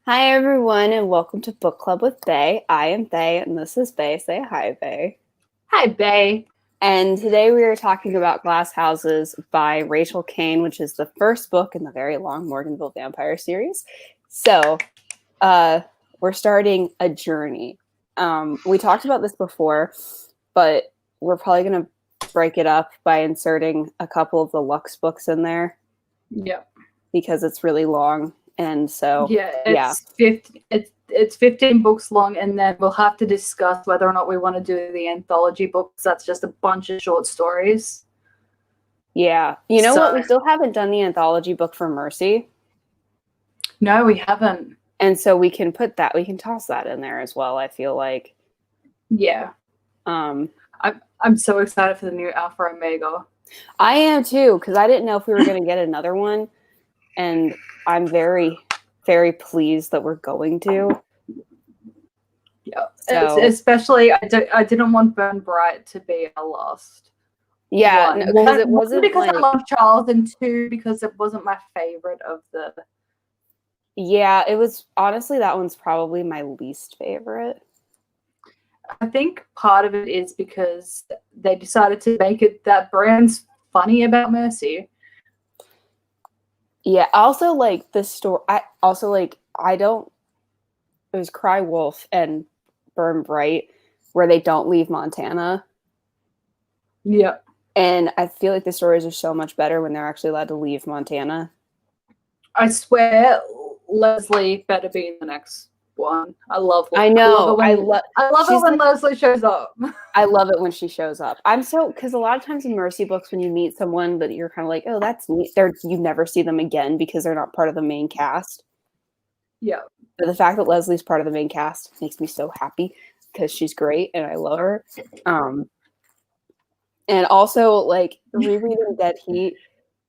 Hi, everyone, and welcome to Book Club with Bay. I am Bay, and this is Bay. Say hi, Bay. Hi, Bay. And today we are talking about Glass Houses by Rachel Caine, which is the first book in the very long Morganville Vampire series. So, we're starting a journey. We talked about this before, but we're probably going to break it up by inserting a couple of the Lux books in there. Yep. Because it's really long. And so, it's 15 books long, and then we'll have to discuss whether or not we want to do the anthology books. That's just a bunch of short stories. Yeah. You know what? We still haven't done the anthology book for Mercy. No, we haven't. And so we can toss that in there as well, I feel like. Yeah. I'm so excited for the new Alpha Omega. I am too, because I didn't know if we were going to get another one. And I'm very, very pleased that we're going to. Yeah. So, especially, I didn't want Burn Bright to be our last. Yeah, because it wasn't because I love Charles, and two, because it wasn't my favorite of the. Yeah, it was, honestly, that one's probably my least favorite. I think part of it is because they decided to make it that Brand's funny about Mercy. Yeah, also, like, the story, it was Cry Wolf and Burn Bright, where they don't leave Montana. Yeah. And I feel like the stories are so much better when they're actually allowed to leave Montana. I swear, Leslie better be in the next one. I love it. I know. I love it when Leslie shows up. I love it when she shows up. Because a lot of times in Mercy books, when you meet someone that you're kind of like, oh, that's neat, you never see them again because they're not part of the main cast. Yeah. But the fact that Leslie's part of the main cast makes me so happy because she's great and I love her. And also, like, rereading Dead Heat,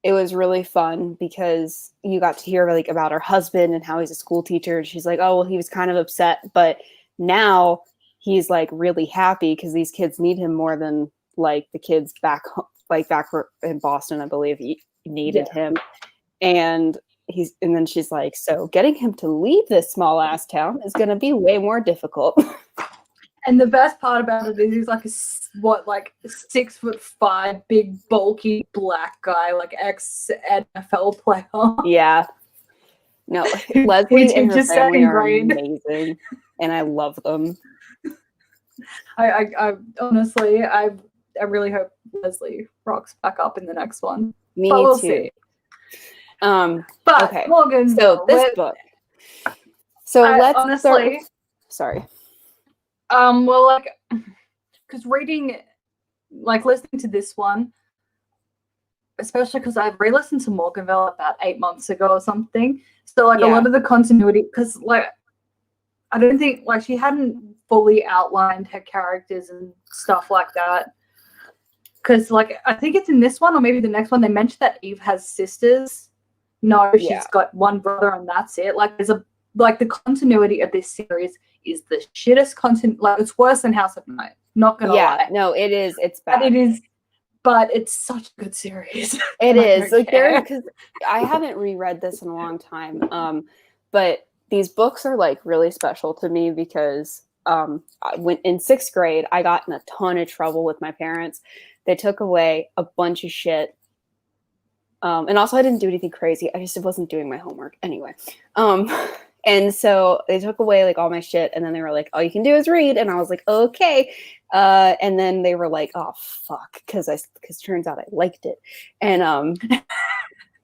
it was really fun because you got to hear, like, about her husband and how he's a school teacher. And she's like, oh, well, he was kind of upset, but now he's, like, really happy because these kids need him more than, like, the kids back in Boston, I believe, needed him. And then she's like, so getting him to leave this small ass town is going to be way more difficult. And the best part about it is he's like 6'5", big, bulky black guy, like ex-NFL player. Yeah. No, Leslie and her family are amazing, and I love them. I honestly, I really hope Leslie rocks back up in the next one. Me but we'll too. See. But okay, Morgan. So this book. So let's honestly. Sorry. Well, like, because reading, like, listening to this one, especially because I've re-listened to Morganville about 8 months ago or something. So, like, a lot of the continuity, because, like, I don't think, like, she hadn't fully outlined her characters and stuff like that. Because, like, I think it's in this one or maybe the next one, they mentioned that Eve has sisters. No, she's got one brother and that's it. Like, the continuity of this series is the shittest content. Like, it's worse than House of Night. Not gonna lie. Yeah, no, it is. It's bad. But it's such a good series. It is. Like, because I haven't reread this in a long time. But these books are, like, really special to me because when in 6th grade, I got in a ton of trouble with my parents. They took away a bunch of shit. And also I didn't do anything crazy. I just wasn't doing my homework anyway. And so they took away, like, all my shit, and then they were like, all you can do is read. And I was like, okay. And then they were like, oh, fuck, because turns out I liked it. And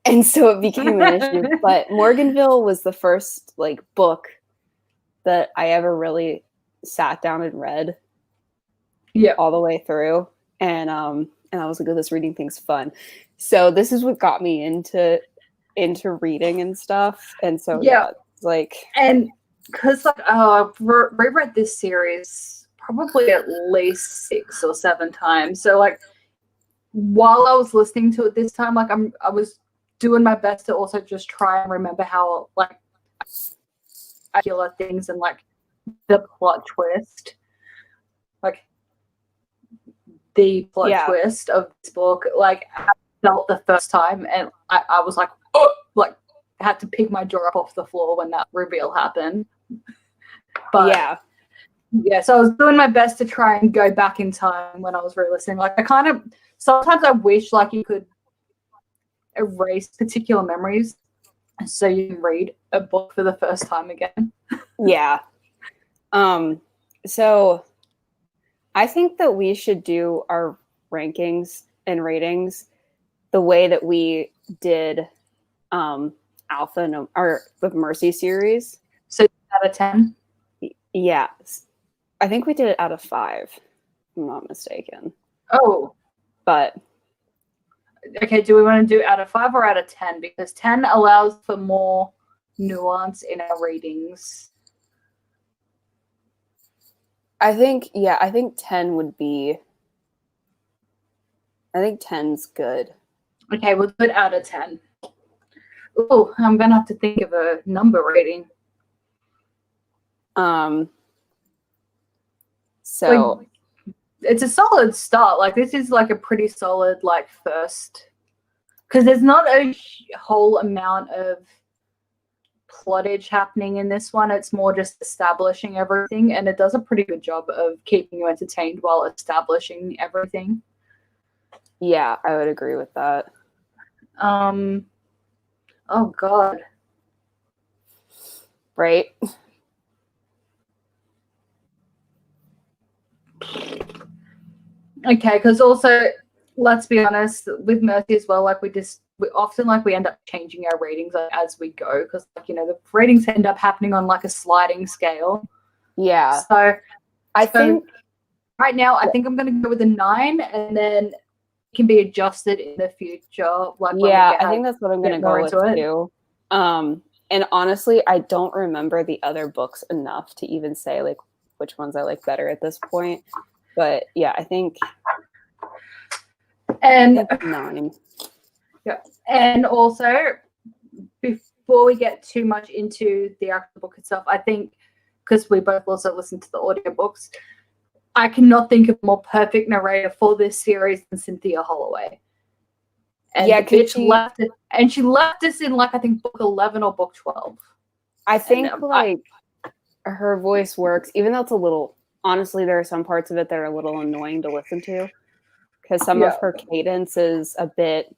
and so it became an issue. But Morganville was the first, like, book that I ever really sat down and read all the way through. And I was like, oh, this reading thing's fun. So this is what got me into reading and stuff. And so like, and because, like, I've reread this series probably at least 6 or 7 times. So, like, while I was listening to it this time, like, I was doing my best to also just try and remember how, like, I feel things and, like, the plot twist, like, the plot twist of this book, like, I felt the first time, and I was like, oh, like, had to pick my jaw up off the floor when that reveal happened. But yeah, so I was doing my best to try and go back in time when I was re-listening. Like, sometimes I wish like you could erase particular memories so you can read a book for the first time again. Yeah. So I think that we should do our rankings and ratings the way that we did Alpha or the Mercy series. So out of 10? Yeah. I think we did it out of 5, if I'm not mistaken. Oh. But okay, do we want to do out of 5 or out of 10? Because 10 allows for more nuance in our ratings. I think 10 would be. I think 10's good. Okay, we'll do it out of 10. Oh, I'm gonna have to think of a number rating. So like, it's a solid start. Like, this is like a pretty solid like first, because there's not a whole amount of plottage happening in this one. It's more just establishing everything, and it does a pretty good job of keeping you entertained while establishing everything. Yeah, I would agree with that. Oh God. Right? Okay, because also, let's be honest, with Mercy as well, like we often like we end up changing our ratings as we go, because like, you know, the ratings end up happening on like a sliding scale. Yeah. So I think right now, I think I'm gonna go with a 9, and then it can be adjusted in the future. Like, yeah, I think that's what I'm gonna go with too. And honestly, I don't remember the other books enough to even say like which ones I like better at this point. But yeah, I think 9. Yeah, and also before we get too much into the actual book itself, I think because we both also listen to the audiobooks, I cannot think of a more perfect narrator for this series than Cynthia Holloway. And yeah, she left us in like I think book 11 or book 12. I think her voice works, even though it's a little. Honestly, there are some parts of it that are a little annoying to listen to because some of her cadence is a bit,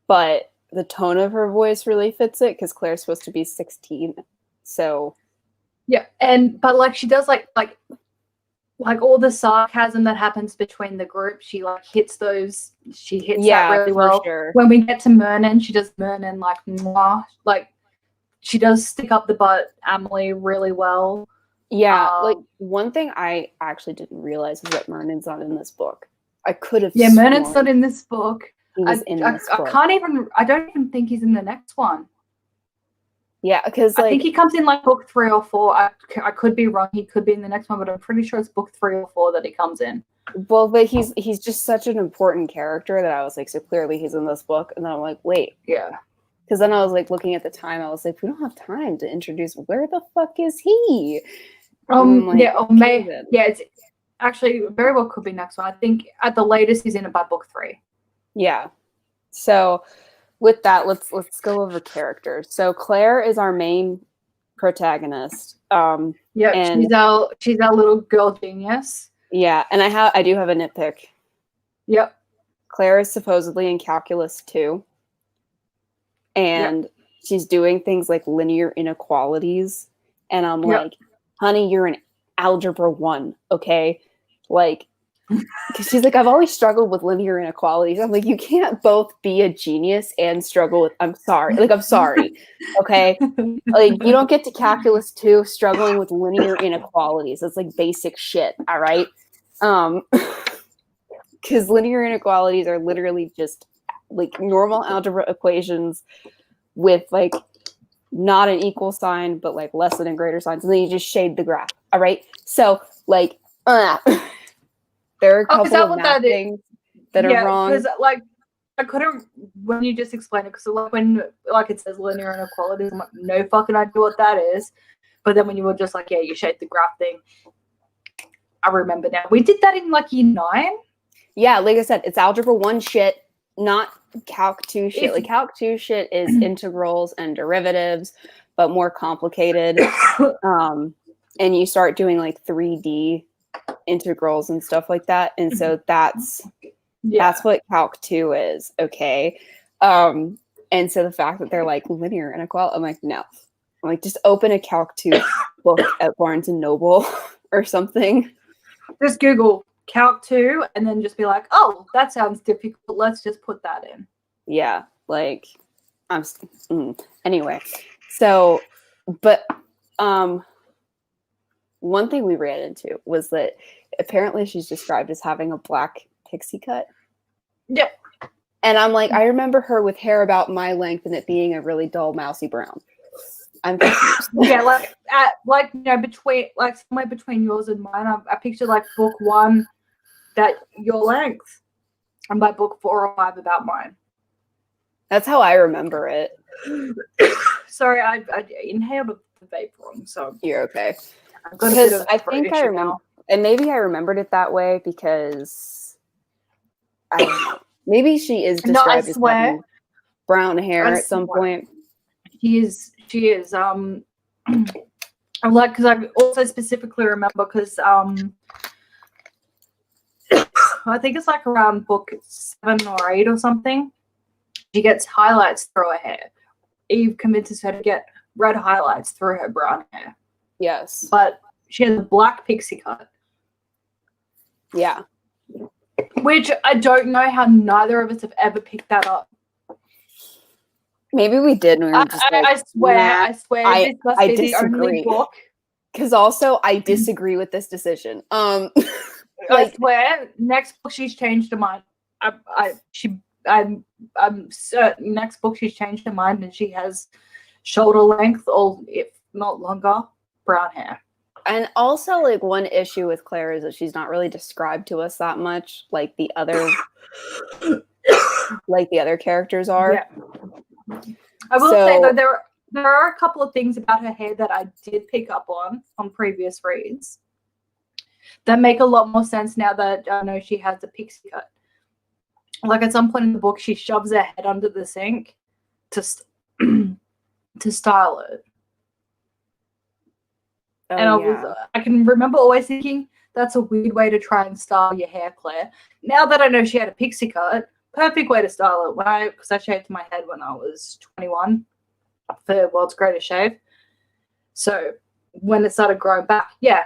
but the tone of her voice really fits it because Claire's supposed to be 16, so yeah, but like she does like all the sarcasm that happens between the group, she like hits that really well. Sure. When we get to Mernon, she does Mernon like mwah, like she does stick up the butt Emily really well. Yeah, like one thing I actually didn't realize is that Mernon's not in this book. I could have. Yeah, Mernon's not in this book. He was in this book. I don't even think he's in the next one. Yeah, because I think he comes in like book 3 or 4. I could be wrong. He could be in the next one, but I'm pretty sure it's book 3 or 4 that he comes in. Well, but he's just such an important character that I was like, so clearly he's in this book, and then I'm like, wait, yeah. Because then I was like looking at the time, I was like, we don't have time to introduce. Where the fuck is he? It's actually very well could be next one. I think at the latest he's in it by book 3. Yeah. So with that, let's go over characters. So Claire is our main protagonist. And she's our little girl genius. Yeah, and I do have a nitpick. Yep. Claire is supposedly in calculus 2. And she's doing things like linear inequalities. And I'm like, honey, you're in algebra 1, okay? Like, because she's like, I've always struggled with linear inequalities. I'm like, you can't both be a genius and struggle with, I'm sorry, okay? Like, you don't get to calculus 2 struggling with linear inequalities. It's like basic shit, all right? Because linear inequalities are literally just like normal algebra equations with like not an equal sign, but like less than and greater signs, and then you just shade the graph. All right. So like, there are a couple of math things that are wrong. Because like I couldn't when you just explained it, because like when like it says linear inequalities, I'm like, no fucking idea what that is. But then when you were just like, yeah, you shade the graph thing, I remember now. We did that in like year 9. Yeah, like I said, it's algebra 1 shit. not Calc 2 shit. Like Calc 2 shit is integrals and derivatives, but more complicated. And you start doing like 3D integrals and stuff like that. And so that's what Calc 2 is. Okay. And so the fact that they're like linear inequality, I'm like, no. I'm like, just open a Calc 2 book at Barnes and Noble or something. Just Google Calc 2 and then just be like, oh, that sounds difficult. Let's just put that in. Yeah. Like, anyway. So, but one thing we ran into was that apparently she's described as having a black pixie cut. Yep. And I'm like, I remember her with hair about my length and it being a really dull, mousy brown. I'm confused. Yeah, between somewhere between yours and mine. I pictured like book 1 that your length, and by book 4 or 5 about mine. That's how I remember it. Sorry, I inhaled the vape wrong, so you're okay. Because I think I remember, and maybe I remembered it that way because I don't know. Maybe she is described as having brown hair at some point. She is. I'm like, because I also specifically remember because I think it's like around book 7 or 8 or something. She gets highlights through her hair. Eve convinces her to get red highlights through her brown hair. Yes. But she has a black pixie cut. Yeah. Which I don't know how neither of us have ever picked that up. Maybe we did. And we were just I swear, this must be the only book. Because also, I disagree with this decision. I swear, next book she's changed her mind. I'm certain next book she's changed her mind and she has shoulder length, or if not longer, brown hair. And also, like, one issue with Claire is that she's not really described to us that much, like the other, characters are. Yeah. I will say though, there are a couple of things about her hair that I did pick up on previous reads that make a lot more sense now that I know she has a pixie cut. Like at some point in the book, she shoves her head under the sink to style it. Oh, and I can remember always thinking, that's a weird way to try and style your hair, Claire. Now that I know she had a pixie cut, perfect way to style it. Because I shaved my head when I was 21 for World's Greatest Shave. So when it started growing back, yeah,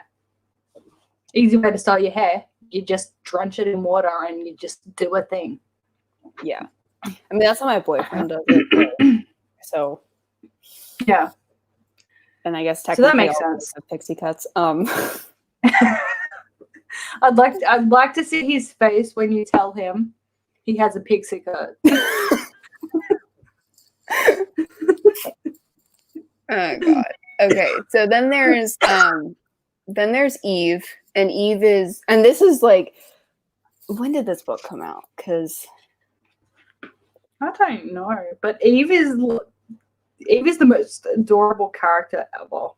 easy way to style your hair. You just drench it in water and you just do a thing. Yeah. I mean, that's how my boyfriend does it. So. Yeah. And I guess technically so that makes sense. Pixie cuts. I'd like to see his face when you tell him he has a pixie cut. Oh God. Okay. So then there's Eve, and Eve is, and this is like, when did this book come out? Because I don't know, but Eve is the most adorable character ever.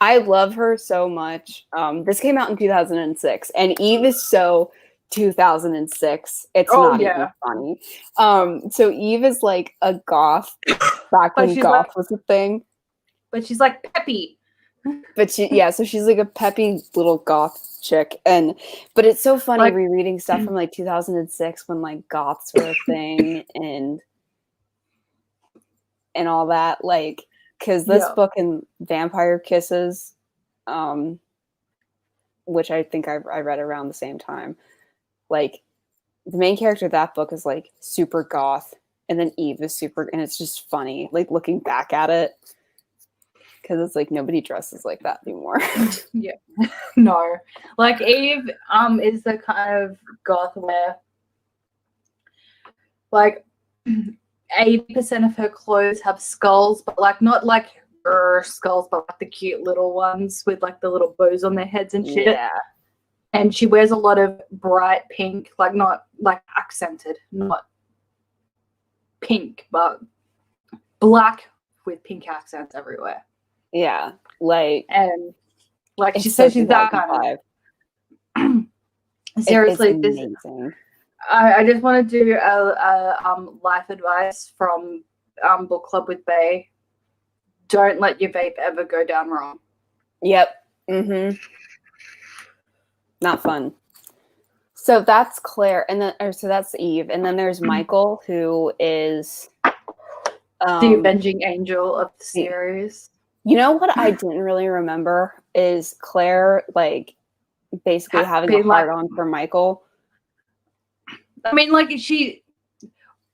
I love her so much. This came out in 2006, and Eve is so 2006. It's not even funny. So Eve is like a goth back when goth was a thing. But she's like peppy. But so she's like a peppy little goth chick, but it's so funny rereading stuff from like 2006 when like goths were a thing and all that, like, because this book and Vampire Kisses, which I think I read around the same time, like the main character of that book is like super goth, and then Eve is super, and it's just funny like looking back at it. Because it's like nobody dresses like that anymore. Yeah, no. Like Eve, is the kind of goth where, like, 80% of her clothes have skulls, but like not like skulls, but like the cute little ones with like the little bows on their heads and shit. Yeah. And she wears a lot of bright pink, like not like accented, not pink, but black with pink accents everywhere. Yeah, like, and like she says she's that kind of. Seriously, it's amazing. I just want to do a life advice from Book Club with Bay. Don't let your vape ever go down wrong. Yep. Mm-hmm. Not fun. So that's Claire, and then so that's Eve, and then there's Michael, who is The avenging angel of the series. You know what I didn't really remember is Claire, like, basically having a hard on for Michael. I mean, like,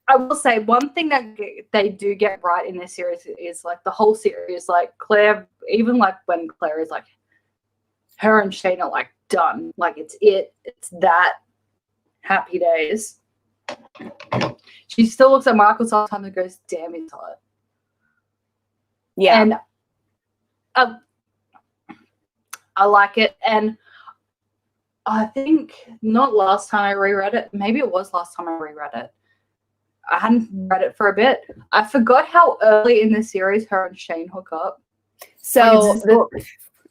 I will say one thing that they do get right in this series is, like, the whole series, like, Claire, even, like, when Claire is, like, her and Shane are, like, done. Like, it's that happy days. She still looks at Michael sometimes and goes, damn, he's hot. Yeah. And I like it. And I think not last time I reread it. Maybe it was last time I reread it. I hadn't read it for a bit. I forgot how early in the series her and Shane hook up. So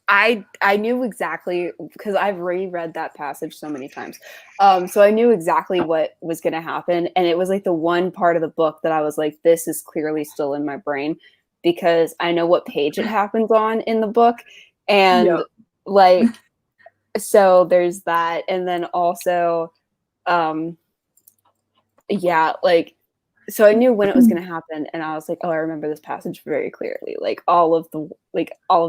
I knew exactly, because I've reread that passage so many times. So I knew exactly what was going to happen. And it was like the one part of the book that I was like, this is clearly still in my brain, because I know what page it happens on in the book. And like, so there's that. And then also, yeah, like, so I knew when it was going to happen, and I was like, oh, I remember this passage very clearly. Like all of the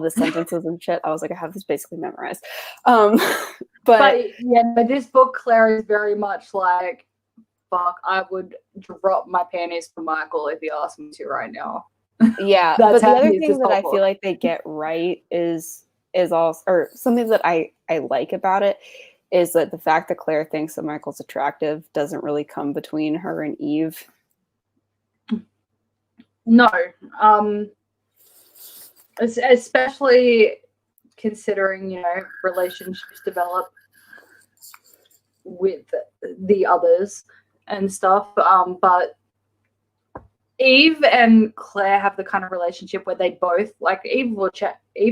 sentences and shit. I was like, I have this basically memorized. But this book, Claire, is very much like, fuck, I would drop my panties for Michael if he asked me to right now. Yeah, but the other thing that I feel like they get right is also, or something that I like about it, is that the fact that Claire thinks that Michael's attractive doesn't really come between her and Eve. No, especially considering, you know, relationships develop with the others and stuff. But Eve and Claire have the kind of relationship where they both, like, Eve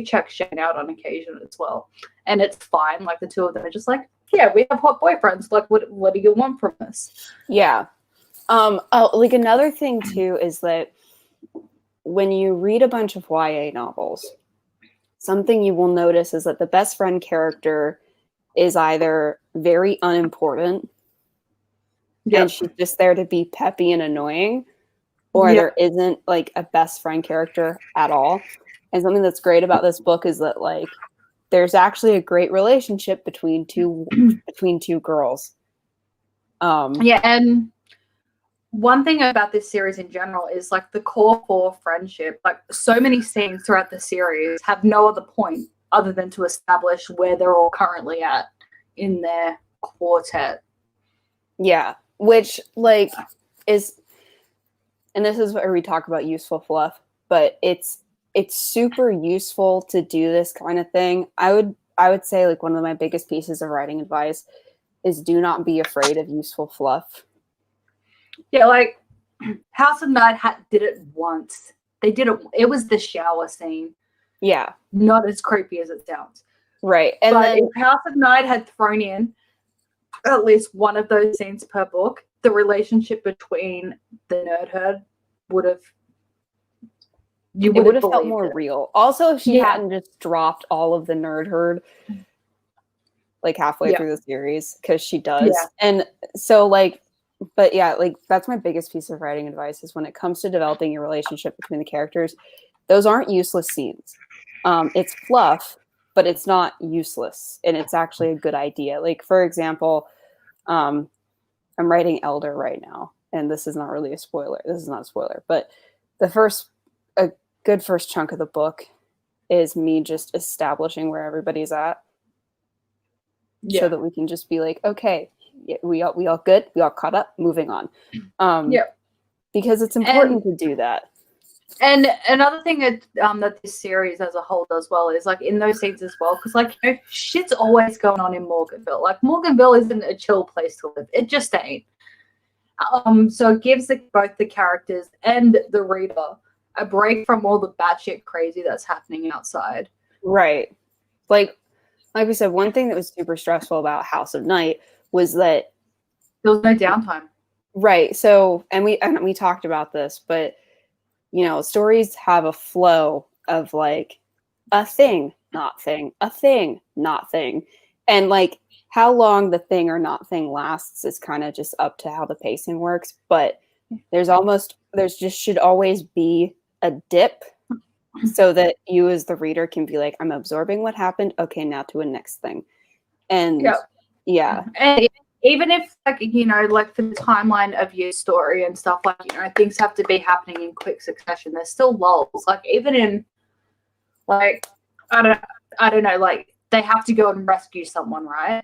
checks Shane out on occasion as well, and it's fine. Like, the two of them are just like, yeah, we have hot boyfriends. Like, what do you want from us? Yeah. Like, another thing too is that when you read a bunch of YA novels, something you will notice is that the best friend character is either very unimportant, and she's just there to be peppy and annoying, or there isn't like a best friend character at all. And something that's great about this book is that, like, there's actually a great relationship between two girls. And one thing about this series in general is, like, the core four friendship. Like, so many scenes throughout the series have no other point other than to establish where they're all currently at in their quartet. Yeah, which, like, is, and this is where we talk about useful fluff, but it's super useful to do this kind of thing. I would say, like, one of my biggest pieces of writing advice is do not be afraid of useful fluff. Yeah, like, House of Night did it once. They did it. It was the shower scene. Yeah. Not as creepy as it sounds. Right. And but then if House of Night had thrown in at least one of those scenes per book, the relationship between the nerd herd would have felt more real. Also, if she hadn't just dropped all of the nerd herd like halfway through the series, because she does. Yeah. And so, like, but yeah, like, that's my biggest piece of writing advice is when it comes to developing your relationship between the characters, those aren't useless scenes. It's fluff, but it's not useless, and it's actually a good idea. Like, for example, I'm writing Elder right now, and this is not really a spoiler. This is not a spoiler, but a good first chunk of the book is me just establishing where everybody's at, so that we can just be like, okay, we all good, we all caught up, moving on. Because it's important to do that. And another thing that this series as a whole does well is, like, in those scenes as well, because, like, you know, shit's always going on in Morganville. Like, Morganville isn't a chill place to live. It just ain't. So it gives both the characters and the reader a break from all the batshit crazy that's happening outside. Right. Like we said, one thing that was super stressful about House of Night was that There was no downtime. Right. So, and we talked about this, but stories have a flow of like a thing, not thing, a thing, not thing. And like how long the thing or not thing lasts is kind of just up to how the pacing works. But there's just should always be a dip so that you as the reader can be like, I'm absorbing what happened. Okay, now to a next thing. And yeah. And even if like, like for the timeline of your story and stuff, like, things have to be happening in quick succession. There's still lulls. Like even in like, I don't know, like they have to go and rescue someone, right?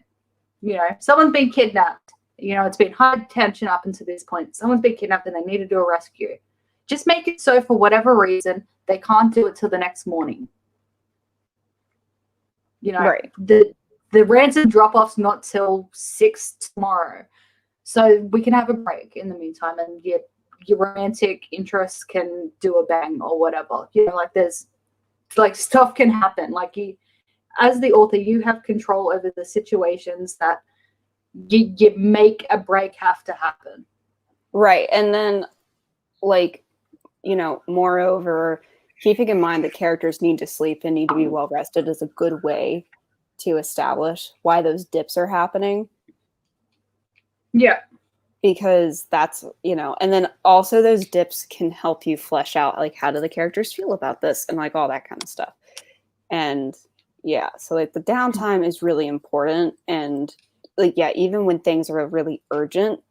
Someone's been kidnapped. It's been high tension up until this point. Someone's been kidnapped and they need to do a rescue. Just make it so for whatever reason they can't do it till the next morning. Right. The ransom drop-off's not till 6 tomorrow. So we can have a break in the meantime and your romantic interests can do a bang or whatever. Like there's like stuff can happen. Like as the author, you have control over the situations that you make a break have to happen. Right. And then like, moreover, keeping in mind that characters need to sleep and need to be well rested is a good way to establish why those dips are happening. Yeah. Because that's, and then also those dips can help you flesh out like how do the characters feel about this and like all that kind of stuff. And yeah, so like the downtime is really important. And like, yeah, even when things are really urgent,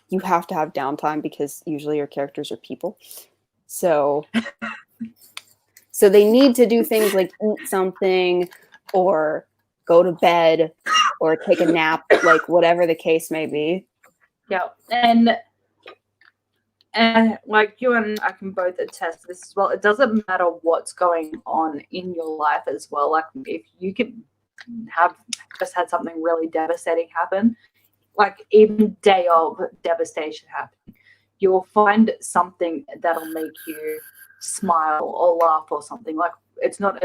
you have to have downtime because usually your characters are people. So they need to do things like eat something or go to bed or take a nap, like whatever the case may be. Yeah. And like you and I can both attest to this as well. It doesn't matter what's going on in your life as well. Like if you could have just had something really devastating happen, like even day of devastation happen, you will find something that'll make you smile or laugh or something. Like it's not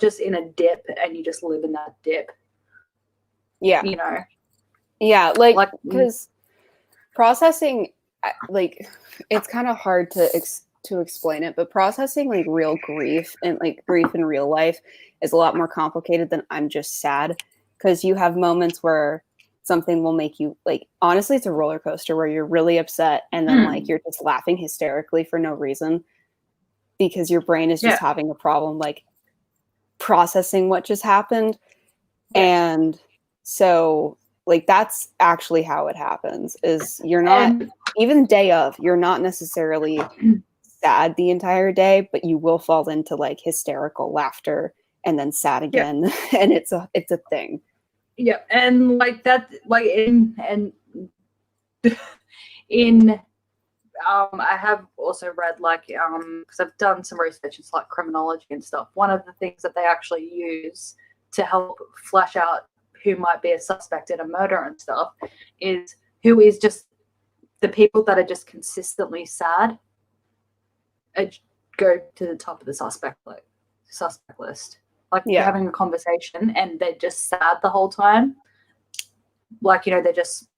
just in a dip and you just live in that dip. Yeah. Yeah, like because processing, like it's kind of hard to explain it, but processing like real grief and like grief in real life is a lot more complicated than I'm just sad, because you have moments where something will make you like, honestly, it's a roller coaster where you're really upset and then like you're just laughing hysterically for no reason because your brain is just having a problem like processing what just happened. And so like that's actually how it happens, is you're not even day of, you're not necessarily sad the entire day, but you will fall into like hysterical laughter and then sad again. And it's a thing. Yeah, and like that, like in I have also read like because I've done some research into like criminology and stuff. One of the things that they actually use to help flesh out who might be a suspect in a murder and stuff is who is just the people that are just consistently sad go to the top of the suspect list. Like you're having a conversation and they're just sad the whole time. Like, they're just,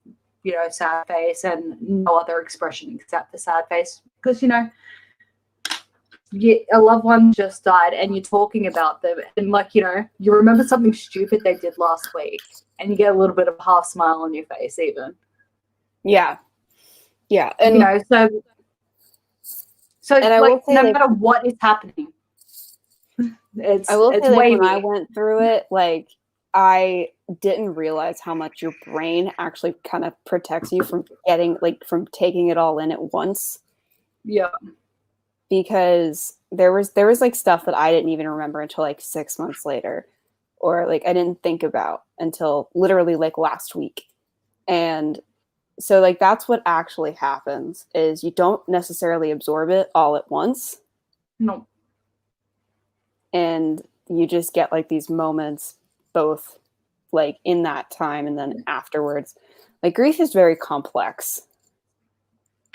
sad face and no other expression except the sad face. Because, a loved one just died and you're talking about them and like, you remember something stupid they did last week and you get a little bit of a half smile on your face even. Yeah. Yeah. And, so and like, no matter what is happening, I will say like, when I went through it, like I didn't realize how much your brain actually kind of protects you from from taking it all in at once. Yeah. Because there was like stuff that I didn't even remember until like 6 months later, or like I didn't think about until literally like last week. And so like that's what actually happens, is you don't necessarily absorb it all at once. No. And you just get like these moments both like in that time and then afterwards. Like grief is very complex.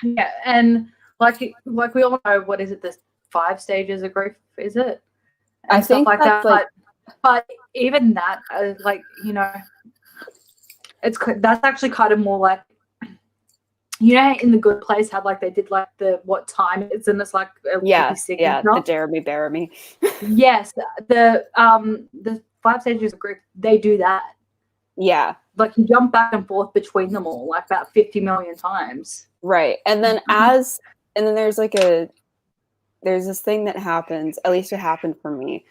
Yeah, and like we all know, what is it, the 5 stages of grief, is it? And I think stuff like that. But even that, like, that's actually kind of more like, you know, in The Good Place, how like they did like the what time it is, and it's like a the Jeremy Bearimy. Yes, the 5 stages of grief, they do that. Yeah, like you jump back and forth between them all like about 50 million times. Right. And then there's like there's this thing that happens, at least it happened for me,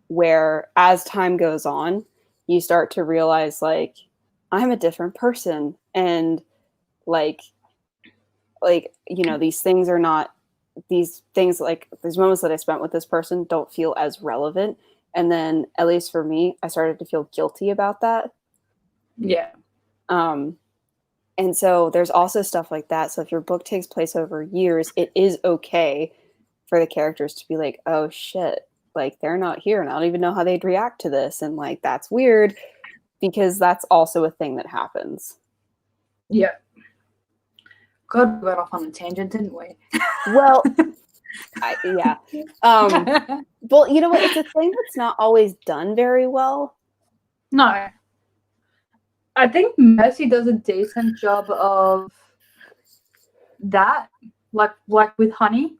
where as time goes on, you start to realize like I'm a different person, and like you know, these things are not these things, like these moments that I spent with this person don't feel as relevant. And then at least for me, I started to feel guilty about that. Yeah. And so there's also stuff like that. So if your book takes place over years, it is okay for the characters to be like, oh shit, like they're not here and I don't even know how they'd react to this. And like, that's weird, because that's also a thing that happens. Yeah. God, we went off on a tangent, didn't we? Well, yeah. Well, you know what? It's a thing that's not always done very well. No. I think Mercy does a decent job of that, like with Honey.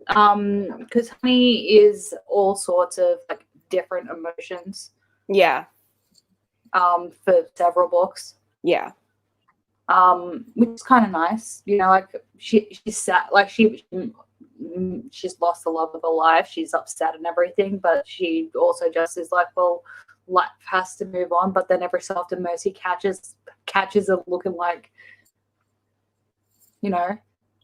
Because Honey is all sorts of like different emotions. Yeah. For several books. Yeah. Which is kind of nice, you know. Like she's sad, like she's lost the love of her life. She's upset and everything, but she also just is like, well, life has to move on. But then every so often, Mercy catches her looking like, you know,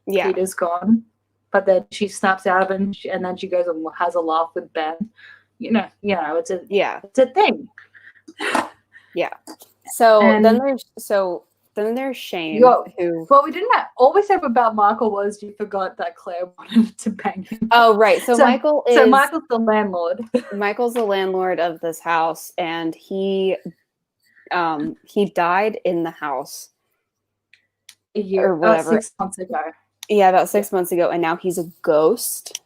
yeah, Peter's gone. But then she snaps out of it, and then she goes and has a laugh with Ben. You know, it's a thing. Yeah. So then there's Shane, who. Well, we didn't. All we said about Michael was you forgot that Claire wanted to bang him. Oh, right. So Michael's the landlord. Michael's the landlord of this house, and he died in the house a year or whatever. 6 months ago. Yeah, about 6 months ago, and now he's a ghost.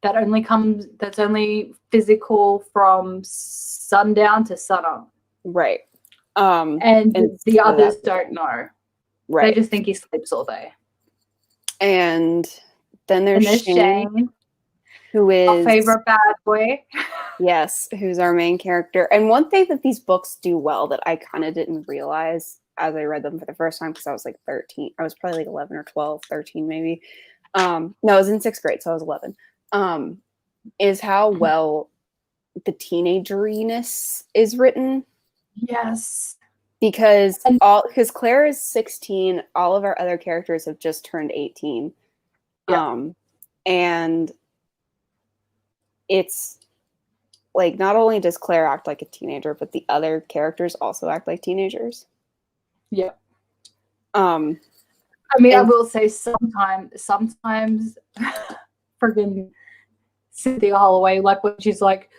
That's only physical from sundown to sunup. Right. And the others don't know. Right. They just think he sleeps all day. And then there's Shane, who is our favorite bad boy. Yes, who's our main character. And one thing that these books do well that I kind of didn't realize as I read them for the first time, because I was like 13. I was probably like 11 or 12, 13 maybe. No, I was in 6th grade, so I was 11. Is how well the teenageriness is written. Yes. Because Claire is 16, all of our other characters have just turned 18. Yeah. And it's like, not only does Claire act like a teenager, but the other characters also act like teenagers. Yeah. I mean, I will say sometimes friggin' Cynthia Holloway, like when she's like,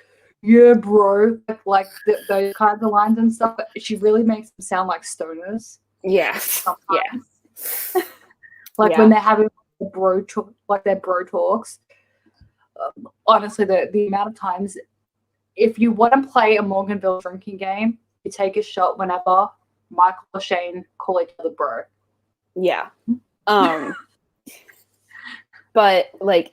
yeah, bro, like those kinds of lines and stuff, she really makes them sound like stoners. Yeah. Sometimes. Yeah. When they're having their bro talks. Honestly, the amount of times, if you want to play a Morganville drinking game, you take a shot whenever Michael or Shane call each other bro. Yeah. But like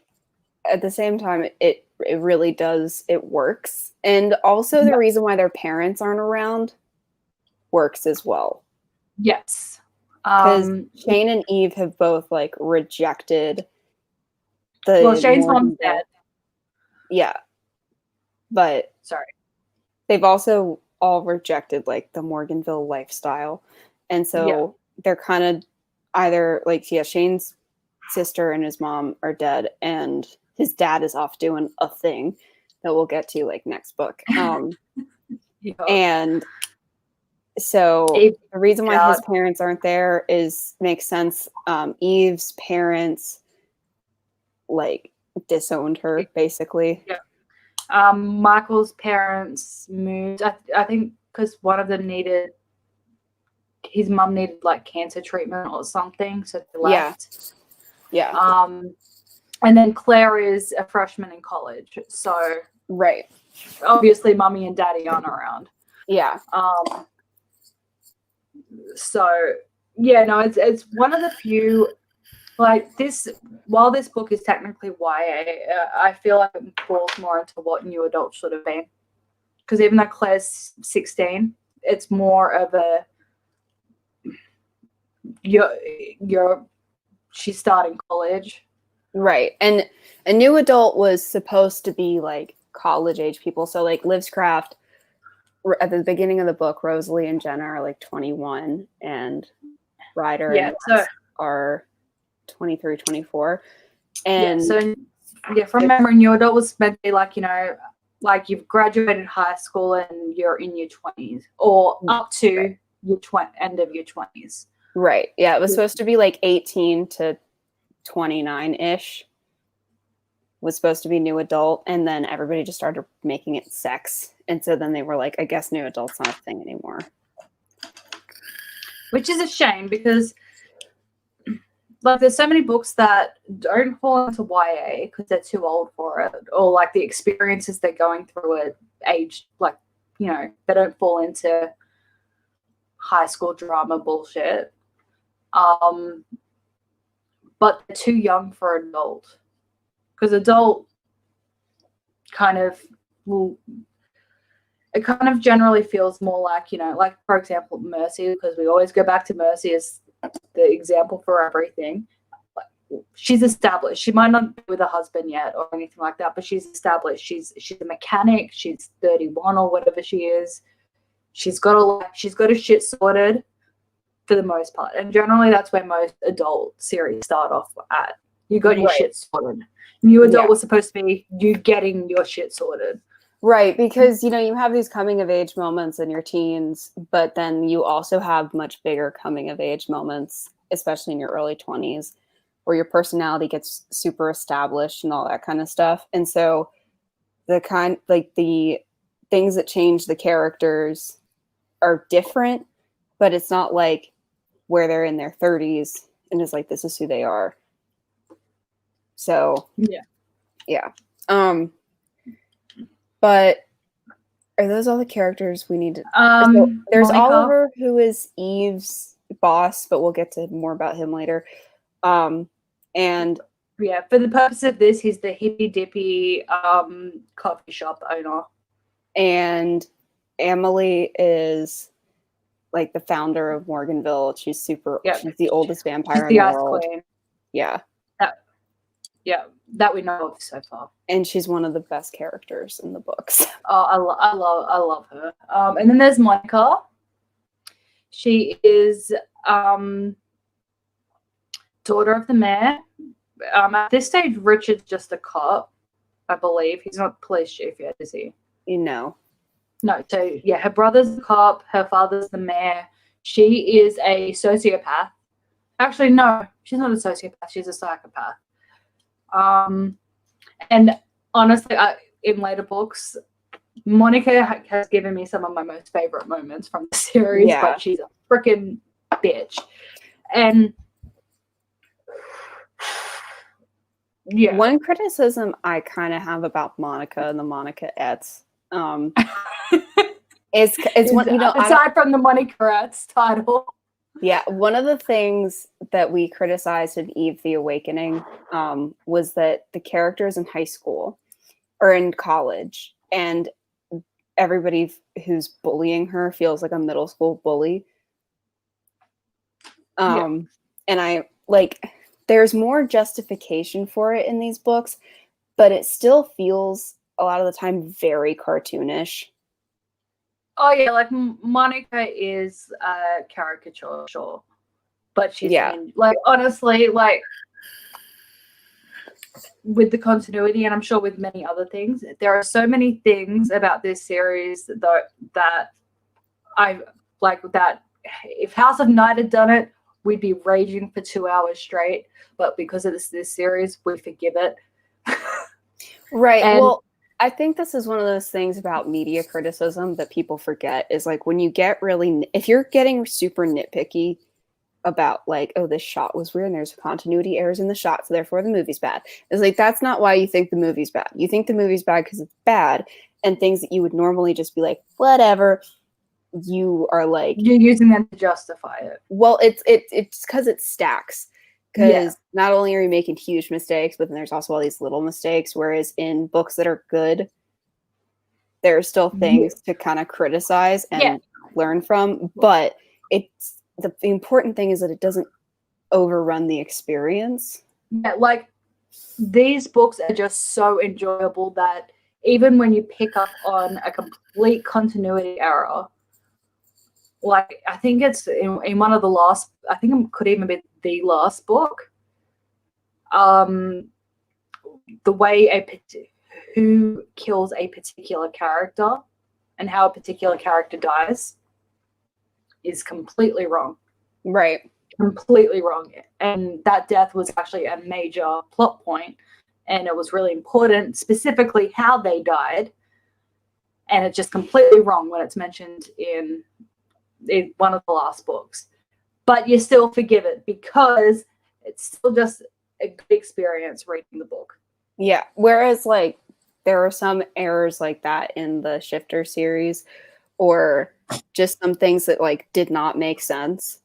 at the same time, it really does, it works. And also the reason why their parents aren't around works as well. Yes. Because Shane and Eve have both like rejected Shane's mom's dead. Yeah. But they've also all rejected like the Morganville lifestyle. And so they're kind of either like, Shane's sister and his mom are dead, and his dad is off doing a thing that we'll get to like next book. And so the reason why his parents aren't there makes sense. Eve's parents like disowned her basically. Yeah. Michael's parents moved, I think, because one of them his mum needed like cancer treatment or something, so they left. Yeah. And then Claire is a freshman in college, so right. Obviously, mummy and daddy aren't around. Yeah. So yeah, no, it's one of the few, like, this, while this book is technically YA, I feel like it falls more into what new adult should have been. Because even though Claire's 16, it's more of a she's starting college. Right. And a new adult was supposed to be like college age people. So like Livscraft, at the beginning of the book, Rosalie and Jenna are like 21 and Ryder and Wes are 23, 24. And so from memory, new adult was meant to be like, you know, like you've graduated high school and you're in your 20s, or up to your end of your 20s. Right. Yeah, it was supposed to be like 18 to 29-ish was supposed to be new adult, and then everybody just started making it sex, and so then they were like, I guess new adult's not a thing anymore, which is a shame, because like there's so many books that don't fall into YA because they're too old for it, or like the experiences they're going through at age, like, you know, they don't fall into high school drama bullshit, but they're too young for adult. Because adult kind of it kind of generally feels more like, you know, like, for example, Mercy, because we always go back to Mercy as the example for everything. She's established. She might not be with a husband yet or anything like that, but she's established. She's a mechanic. She's 31 or whatever she is. She's got a shit sorted for the most part. And generally that's where most adult series start off at. You got your shit sorted. New adult was supposed to be you getting your shit sorted. Right, because, you know, you have these coming of age moments in your teens, but then you also have much bigger coming of age moments, especially in your early 20s, where your personality gets super established and all that kind of stuff. And so the things that change the characters are different, but it's not like where they're in their 30s and it's like, this is who they are. So yeah. But are those all the characters we need to? So there's Monica. Oliver, who is Eve's boss, but we'll get to more about him later. And yeah, for the purpose of this, he's the hippy dippy coffee shop owner. And Emily is like the founder of Morganville. She's she's the oldest vampire in the world. Queen. Yeah. That we know of so far. And she's one of the best characters in the books. Oh, I love her. And then there's Monica. She is daughter of the mayor. At this stage, Richard's just a cop, I believe. He's not police chief yet, is he? You know. No, so yeah, her brother's a cop, her father's the mayor. She is a sociopath. Actually, no, she's not a sociopath, she's a psychopath. And honestly, in later books, Monica has given me some of my most favorite moments from the series, but she's a freaking bitch. And yeah, one criticism I kind of have about Monica and the Monica-ettes is one, you know, aside from the Monica-ettes title. Yeah, one of the things that we criticized in Eve the Awakening was that the characters in high school or in college, and everybody who's bullying her feels like a middle school bully. And I like, there's more justification for it in these books, but it still feels a lot of the time very cartoonish. Oh yeah, like Monica is a caricature, sure, but she's like, honestly, like, with the continuity, and I'm sure with many other things, there are so many things about this series that I like, that if House of Night had done it, we'd be raging for 2 hours straight. But because of this series, we forgive it. Right. Well, I think this is one of those things about media criticism that people forget, is like, when you get really, if you're getting super nitpicky about like, oh, this shot was weird and there's continuity errors in the shot, so therefore the movie's bad. It's like, that's not why you think the movie's bad. You think the movie's bad because it's bad, and things that you would normally just be like, whatever, you are like, you're using them to justify it. well, it's because it stacks. Because not only are you making huge mistakes, but then there's also all these little mistakes. Whereas in books that are good, there are still things to kind of criticize and learn from. But it's the important thing is that it doesn't overrun the experience. Yeah, like these books are just so enjoyable that even when you pick up on a complete continuity error, like I think it's in one of the last, I think it could even be the last book, the way who kills a particular character and how a particular character dies is completely wrong. Right. Completely wrong. And that death was actually a major plot point, and it was really important, specifically how they died. And it's just completely wrong when it's mentioned in one of the last books. But you still forgive it because it's still just a good experience reading the book. Yeah. Whereas, like, there are some errors like that in the Shifter series, or just some things that, like, did not make sense.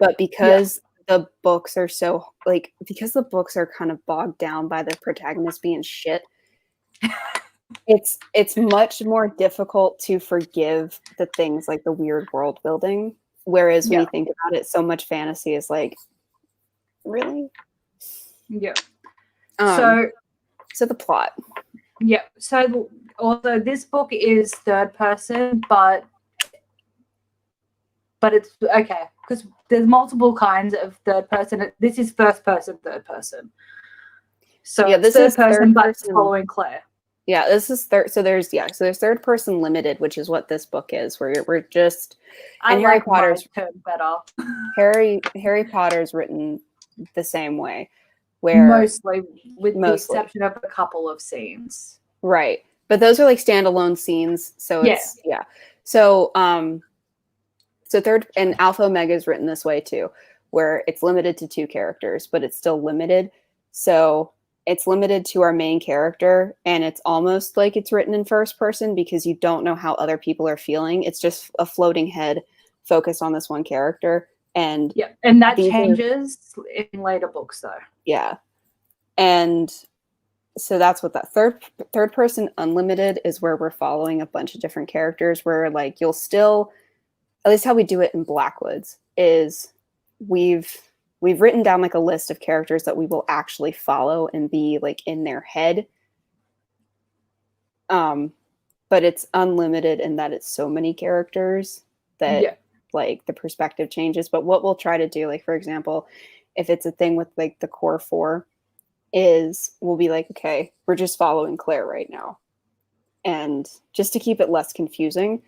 But because the books are so, like, because the books are kind of bogged down by the protagonist being shit, it's much more difficult to forgive the things like the weird world building. Whereas when you think about it, so much fantasy is like, really? Yeah. So the plot. Yeah. So although this book is third person, but it's okay because there's multiple kinds of third person. This is first person, third person. So yeah, this third is person, third but person. Following Claire. Yeah, this is third. So there's third person limited, which is what this book is. Where we're just and Harry Potter's better. Harry Potter's written the same way, where mostly the exception of a couple of scenes. Right, but those are like standalone scenes. So it's So so third and Alpha Omega is written this way too, where it's limited to 2 characters, but it's still limited. So it's limited to our main character, and it's almost like it's written in first person because you don't know how other people are feeling. It's just a floating head focused on this one character. And and that changes in later books though. Yeah. And so that's what that third person unlimited is, where we're following a bunch of different characters, where like you'll still, at least how we do it in Blackwoods, is we've written down like a list of characters that we will actually follow and be like in their head. But it's unlimited in that it's so many characters that like the perspective changes. But what we'll try to do, like for example, if it's a thing with like the core 4, is we'll be like, okay, we're just following Claire right now. And just to keep it less confusing.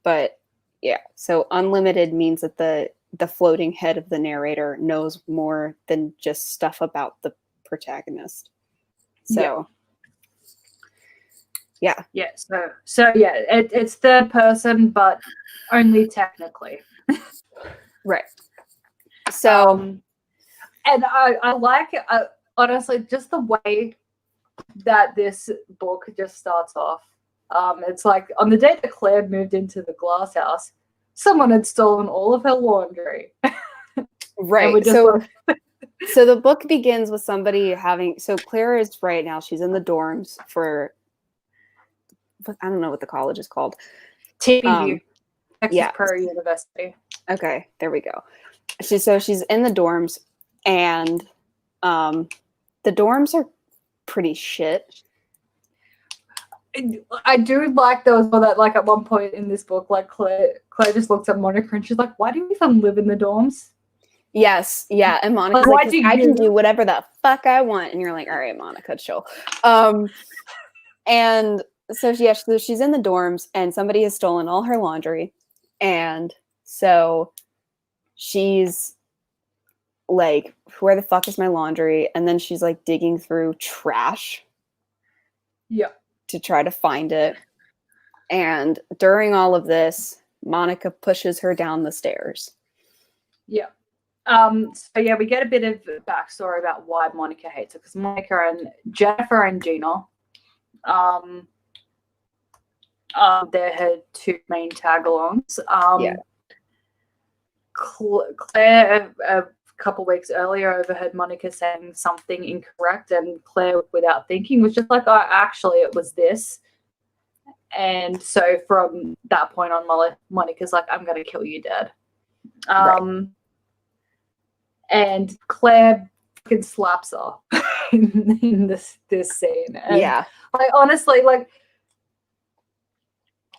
But yeah, so unlimited means that the floating head of the narrator knows more than just stuff about the protagonist. So yeah. It's third person, but only technically. Right. So and I like honestly just the way that this book just starts off. It's like on the day that Claire moved into the glass house, someone had stolen all of her laundry. Right. So the book begins with somebody having, so Claire is right now, she's in the dorms for, I don't know what the college is called. TPU, Texas Prairie University. Okay, there we go. She's in the dorms, and the dorms are pretty shit. I do like though as well that like at one point in this book, like Claire just looks at Monica and she's like, "Why do you even live in the dorms?" Yes, yeah, and Monica's like, I can do whatever the fuck I want, and you're like, all right, Monica, chill. And so she's in the dorms, and somebody has stolen all her laundry, and so she's like, where the fuck is my laundry? And then she's like digging through trash. Yeah. To try to find it. And during all of this, Monica pushes her down the stairs. Yeah. So we get a bit of backstory about why Monica hates her, because Monica and Jennifer and Gina They're her two main tag-alongs. Yeah. Claire, a couple weeks earlier, overheard Monica saying something incorrect, and Claire, without thinking, was just like, "Oh, actually, it was this." And so from that point on, Monica's like, "I'm going to kill you dead." Right. And Claire fucking slaps her in this scene. And Yeah. like, honestly, like,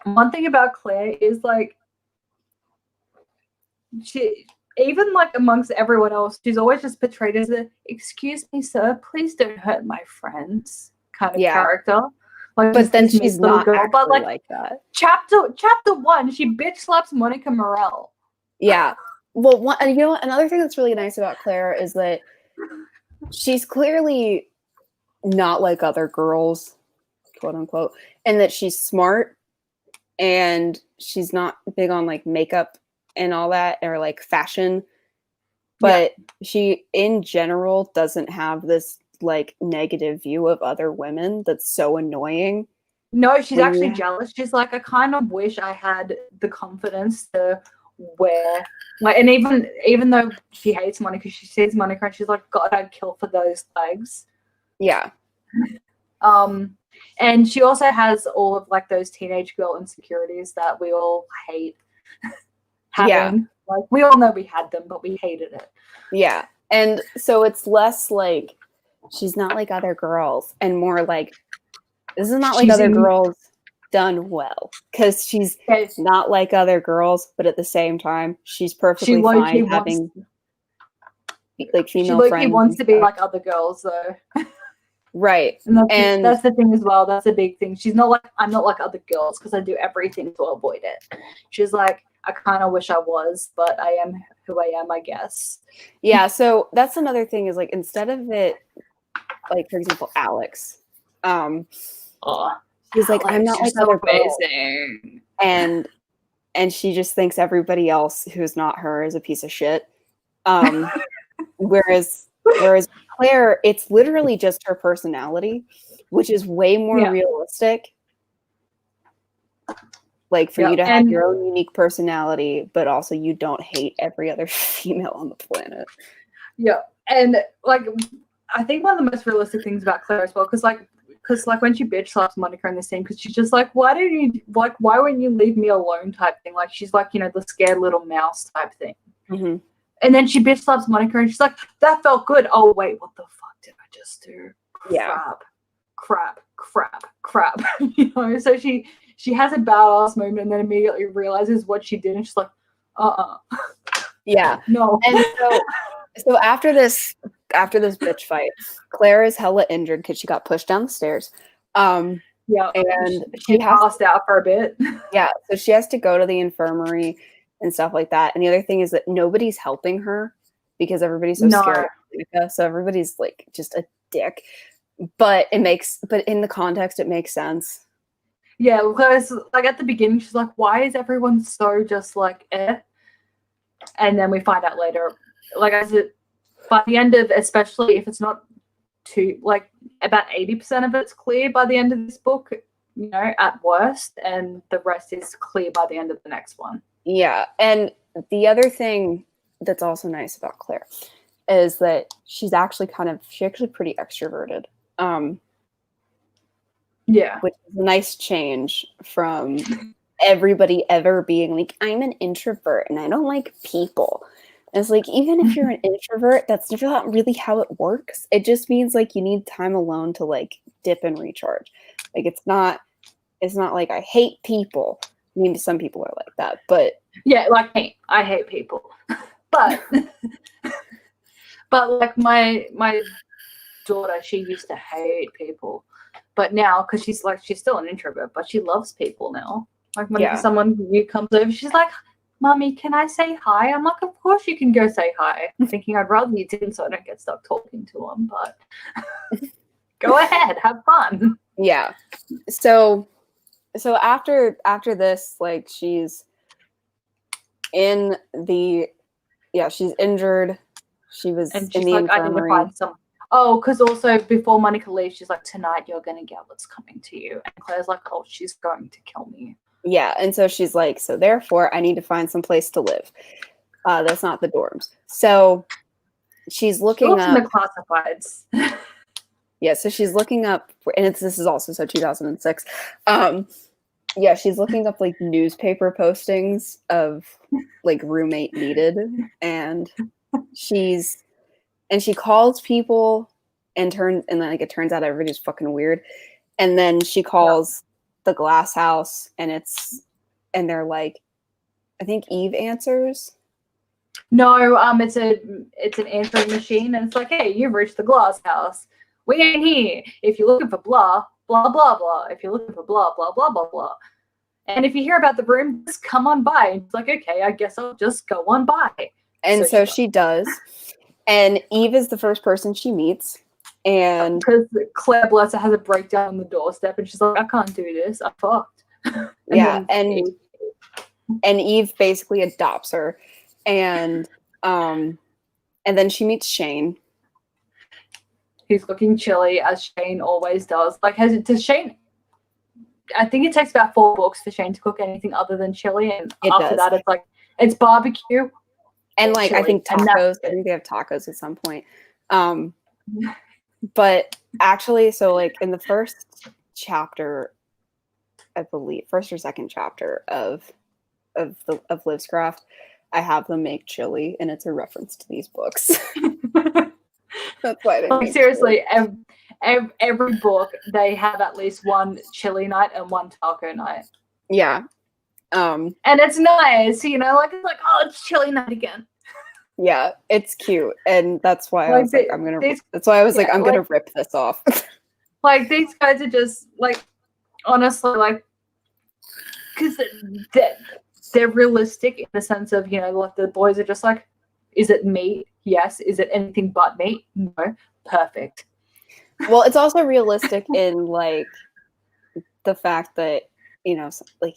one thing about Claire is like, she, even like amongst everyone else, she's always just portrayed as a "excuse me, sir, please don't hurt my friends" kind of character. Like, but then this she's little not girl. But like that. chapter 1, she bitch slaps Monica Morell. Yeah. Well, you know what? Another thing that's really nice about Claire is that she's clearly not like other girls, quote unquote, and that she's smart and she's not big on like makeup and all that, or like fashion. But she, in general, doesn't have this like negative view of other women that's so annoying. No, she's actually jealous. She's like, I kind of wish I had the confidence to wear, like, and even though she hates Monica, she sees Monica and she's like, God, I'd kill for those legs. Yeah. And she also has all of like those teenage girl insecurities that we all hate having. Yeah. Like, we all know we had them, but we hated it. Yeah. And so it's less like she's not like other girls and more like, this is not like other girls done well, because she's not like other girls, but at the same time, she's perfectly fine having like female friends. She wants to be like other girls, though. Right. And that's the thing as well. That's a big thing. She's not like, I'm not like other girls because I do everything to avoid it. She's like, I kind of wish I was, but I am who I am, I guess. Yeah. So that's another thing is like, instead of it, like, for example, Alex, she's like, I'm not like other girls. And she just thinks everybody else who's not her is a piece of shit. Whereas Claire, it's literally just her personality, which is way more realistic. Like, for you to have your own unique personality, but also you don't hate every other female on the planet. Yeah. And like, I think one of the most realistic things about Claire as well, because when she bitch slaps Monica in the scene, because she's just like, why wouldn't you leave me alone type thing? Like, she's like, you know, the scared little mouse type thing. Mm-hmm. And then she bitch slaps Monica and she's like, that felt good. Oh, wait, what the fuck did I just do? Crap. You know, so she has a badass moment and then immediately realizes what she did and she's like, Yeah. No. And so after this bitch fight, Claire is hella injured because she got pushed down the stairs. Yeah. And she passed out for a bit. Yeah. So she has to go to the infirmary and stuff like that. And the other thing is that nobody's helping her because everybody's so scared of Monica. So everybody's like just a dick. But in the context, it makes sense. Yeah, because like at the beginning, she's like, why is everyone so just like, eh? And then we find out later, like, by the end of, especially if it's not too, like, about 80% of it's clear by the end of this book, you know, at worst, and the rest is clear by the end of the next one. Yeah. And the other thing that's also nice about Claire is that she's actually pretty extroverted. Yeah. Which is a nice change from everybody ever being like, I'm an introvert and I don't like people. And it's like, even if you're an introvert, that's not really how it works. It just means like you need time alone to like dip and recharge. Like, it's not like I hate people. I mean, some people are like that, but yeah, like I hate people. But like my daughter, she used to hate people. But now, because she's still an introvert, but she loves people now. Like, when someone new comes over, she's like, Mommy, can I say hi? I'm like, of course you can go say hi. I'm thinking I'd rather you didn't so I don't get stuck talking to them, but go ahead, have fun. Yeah. So after this, like, she's she's injured. She was in the infirmary. oh, because also before Monica leaves, she's like, tonight you're going to get what's coming to you. And Claire's like, oh, she's going to kill me. Yeah, and so she's like, so therefore I need to find some place to live. That's not the dorms. So she's looking in the up. classifieds. Yeah, so she's looking up, and this is also so 2006. Yeah, she's looking up like newspaper postings of like roommate needed, and she calls people and then like it turns out everybody's fucking weird. And then she calls the glass house and they're like, I think Eve answers. No, it's an answering machine, and it's like, hey, you've reached the glass house. We ain't here. If you're looking for blah, blah, blah, blah. If you're looking for blah, blah, blah, blah, blah. And if you hear about the room, just come on by. And it's like, okay, I guess I'll just go on by. And so she does. And Eve is the first person she meets. And because Claire Blesser has a breakdown on the doorstep, and she's like, I can't do this. I'm fucked. and Eve basically adopts her. And then she meets Shane. He's looking chilly, as Shane always does. Like, does Shane? I think it takes about 4 books for Shane to cook anything other than chili, and after that, it's like it's barbecue and like chili. I think tacos. I think they have tacos at some point. But actually, so like in the first chapter, I believe, first or second chapter of Liv's Craft, I have them make chili, and it's a reference to these books. That's why they like, seriously, every book they have at least one chili night and one taco night. Yeah. And it's nice, you know, like it's like, oh, it's chili night again. Yeah, it's cute, and that's why I was like, I'm gonna rip this off. Like, these guys are just like, honestly, like, because they're realistic in the sense of, you know, like the boys are just like, is it meat? Yes. Is it anything but meat? No. Perfect. Well, it's also realistic in like the fact that, you know, like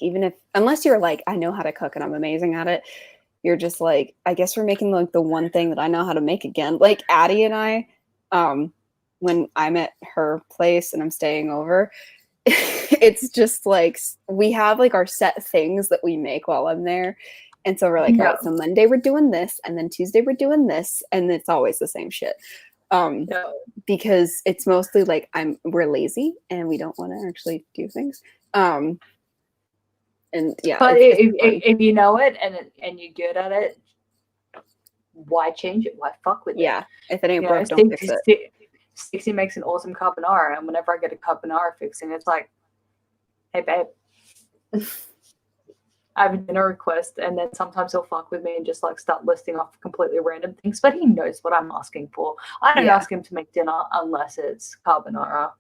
unless you're like, I know how to cook and I'm amazing at it, you're just like, I guess we're making like the one thing that I know how to make again. Like Addie and I, when I'm at her place and I'm staying over, it's just like we have like our set things that we make while I'm there. And so we're like, all right, so Monday we're doing this, and then Tuesday we're doing this, and it's always the same shit. Because it's mostly like we're lazy and we don't want to actually do things. And yeah. But if you know it and you're good at it, why change it? Why fuck with it? Yeah. If it ain't broke, don't fix it. Stixie makes an awesome carbonara, and whenever I get a carbonara fixing, it's like, hey babe, I have a dinner request, and then sometimes he'll fuck with me and just like start listing off completely random things, but he knows what I'm asking for. I don't ask him to make dinner unless it's carbonara.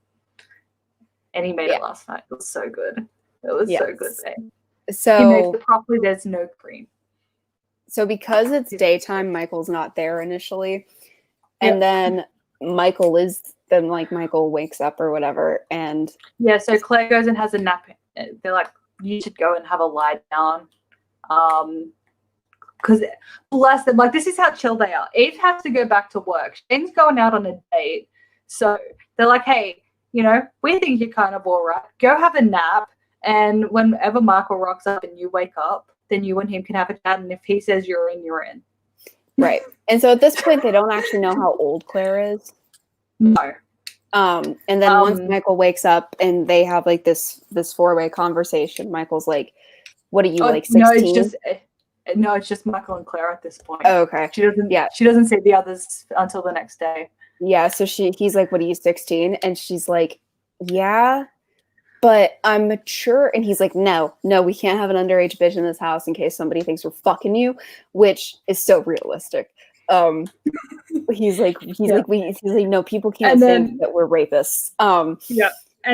And he made it last night. It was so good. It was so good, babe. So he makes it properly, there's no cream. So because it's daytime, Michael's not there initially. And then Michael wakes up or whatever, and so Claire goes and has a nap. They're like, you should go and have a lie down, because bless them, like, this is how chill they are. Eve has to go back to work. Shane's going out on a date, so they're like, hey, you know, we think you're kind of all right. Go have a nap, and whenever Michael rocks up and you wake up, then you and him can have a chat, and if he says you're in, you're in. Right. And so at this point, they don't actually know how old Claire is. No. And then once Michael wakes up and they have like this 4-way conversation, Michael's like, what are you, like 16? No, it's just Michael and Claire at this point. Oh, okay. She doesn't see the others until the next day. Yeah, so he's like, what are you, 16? And she's like, yeah, but I'm mature. And he's like, no, we can't have an underage bitch in this house in case somebody thinks we're fucking you, which is so realistic. He's like, no, people can't think that we're rapists. And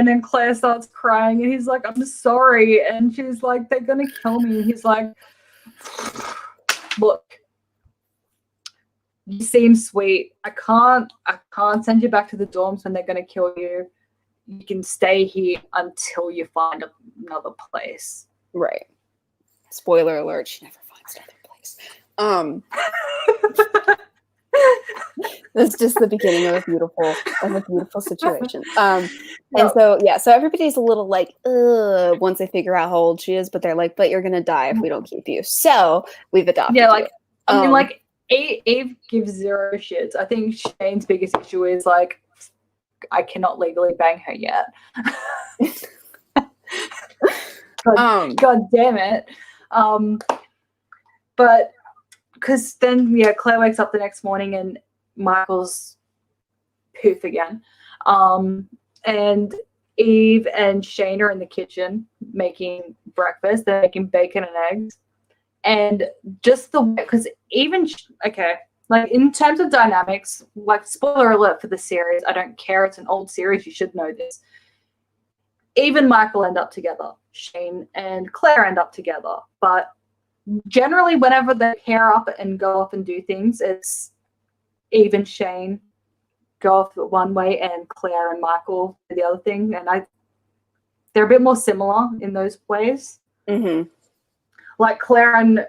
then Claire starts crying, and he's like, I'm sorry. And she's like, they're gonna kill me. And he's like, look, you seem sweet. I can't send you back to the dorms when they're gonna kill you. You can stay here until you find another place. Right. Spoiler alert, she never finds another place. That's just the beginning of a beautiful situation. And Yep. so everybody's a little like, ugh, once they figure out how old she is, but they're like, but you're gonna die if we don't keep you. So we've adopted Yeah, you. like I mean, like Eve gives zero shits. I think Shane's biggest issue is like, I cannot legally bang her yet. God damn it. But because then, yeah, Claire wakes up the next morning and Michael's poof again. And Eve and Shane are in the kitchen making breakfast. They're making bacon and eggs. And just the way, because even, okay, like in terms of dynamics, like spoiler alert for the series, I don't care. It's an old series. You should know this. Eve and Michael end up together. Shane and Claire end up together. But generally, whenever they pair up and go off and do things, it's Eve and Shane go off one way and Claire and Michael do the other thing. And they're a bit more similar in those ways. Mm-hmm. Like Claire and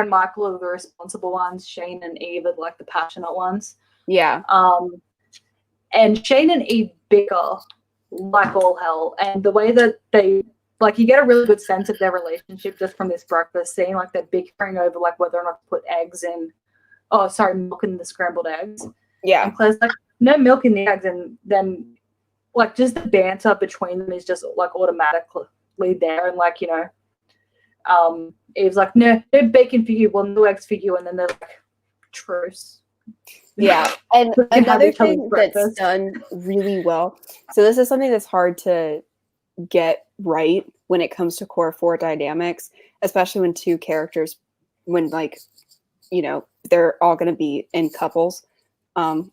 Michael are the responsible ones. Shane and Eve are like the passionate ones. Yeah. And Shane and Eve bicker like all hell. And the way that they, like, you get a really good sense of their relationship just from this breakfast scene. Like they're bickering over like whether or not to put milk in the scrambled eggs. Yeah. And Claire's like, no milk in the eggs. And then like just the banter between them is just like automatically there. And like, you know, Eve's like, no bacon for you, well, no eggs for you. And then they're like, truce. Yeah. And another thing that's done really well. So this is something that's hard to get right when it comes to core 4 dynamics, especially when two characters, when like, you know, they're all going to be in couples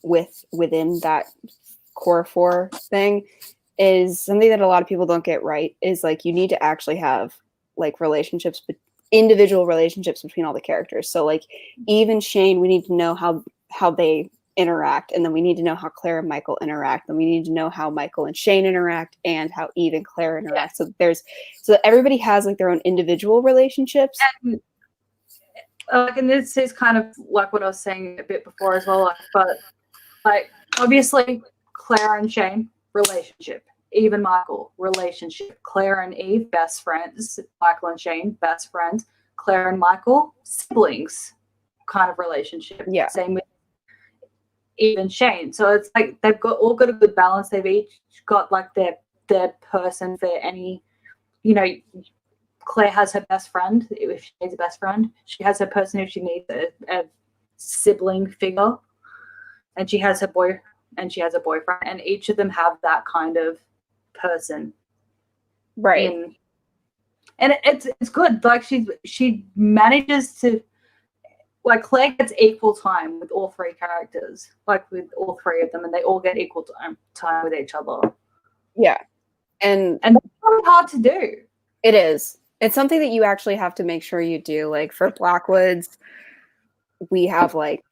within that core 4 thing, is something that a lot of people don't get right, is like you need to actually have like individual relationships between all the characters. So like Eve and Shane, we need to know how they interact, and then we need to know how Claire and Michael interact, and we need to know how Michael and Shane interact, and how Eve and Claire interact. Yeah. So everybody has like their own individual relationships. And this is kind of like what I was saying a bit before as well. But like obviously Claire and Shane relationship, Eve and Michael relationship, Claire and Eve best friends, Michael and Shane best friends, Claire and Michael siblings kind of relationship. Yeah. Same with Eve and Shane. So it's like they've all got a good balance. They've each got like their person for any, you know. Claire has her best friend if she needs a best friend. She has her person if she needs a sibling figure, and she has her boy and she has a boyfriend, and each of them have that kind of person, right? And it's good. Like she manages to, like, Claire gets equal time with all 3 characters, like with all 3 of them, and they all get equal time with each other. Yeah, and that's really hard to do. It is. It's something that you actually have to make sure you do. Like for Blackwoods, we have like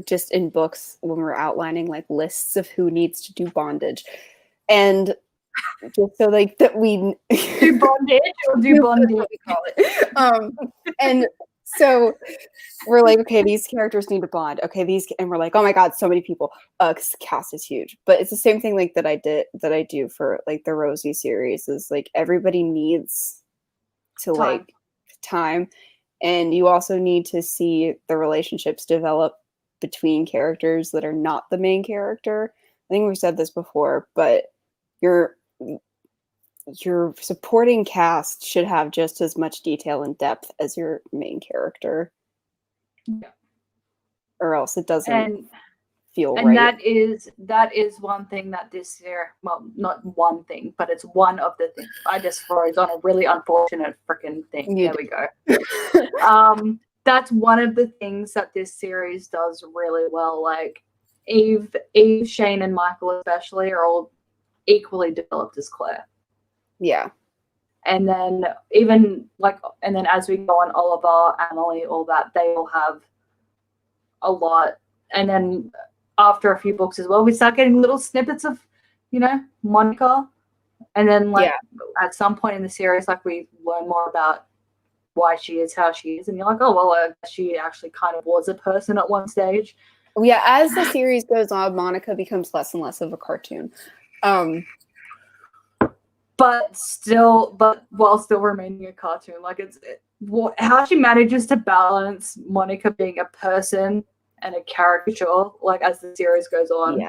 just in books when we're outlining like lists of who needs to do bondage, and just so like that we do bondage or do bondage, we call it. And so we're like, okay, these characters need to bond. Okay, and we're like, oh my god, so many people. Cause the cast is huge. But it's the same thing like that I do for like the Rosie series, is like everybody needs to like time, and you also need to see the relationships develop between characters that are not the main character. I think we've said this before, but your supporting cast should have just as much detail and depth as your main character. Yeah. Or else it doesn't feel and right. that is one thing that this year, well, not one thing, but it's one of the things. I just froze on a really unfortunate freaking thing. There we go. That's one of the things that this series does really well. Like Eve, Shane, and Michael especially are all equally developed as Claire. Yeah. And then as we go on, Oliver, Emily, all that, they all have a lot. And then after a few books as well, we start getting little snippets of, you know, Monica. And then at some point in the series, like we learn more about why she is how she is, and you're like, oh well, she actually kind of was a person at one stage. Yeah, as the series goes on, Monica becomes less and less of a cartoon. But while still remaining a cartoon, like how she manages to balance Monica being a person and a caricature, like as the series goes on,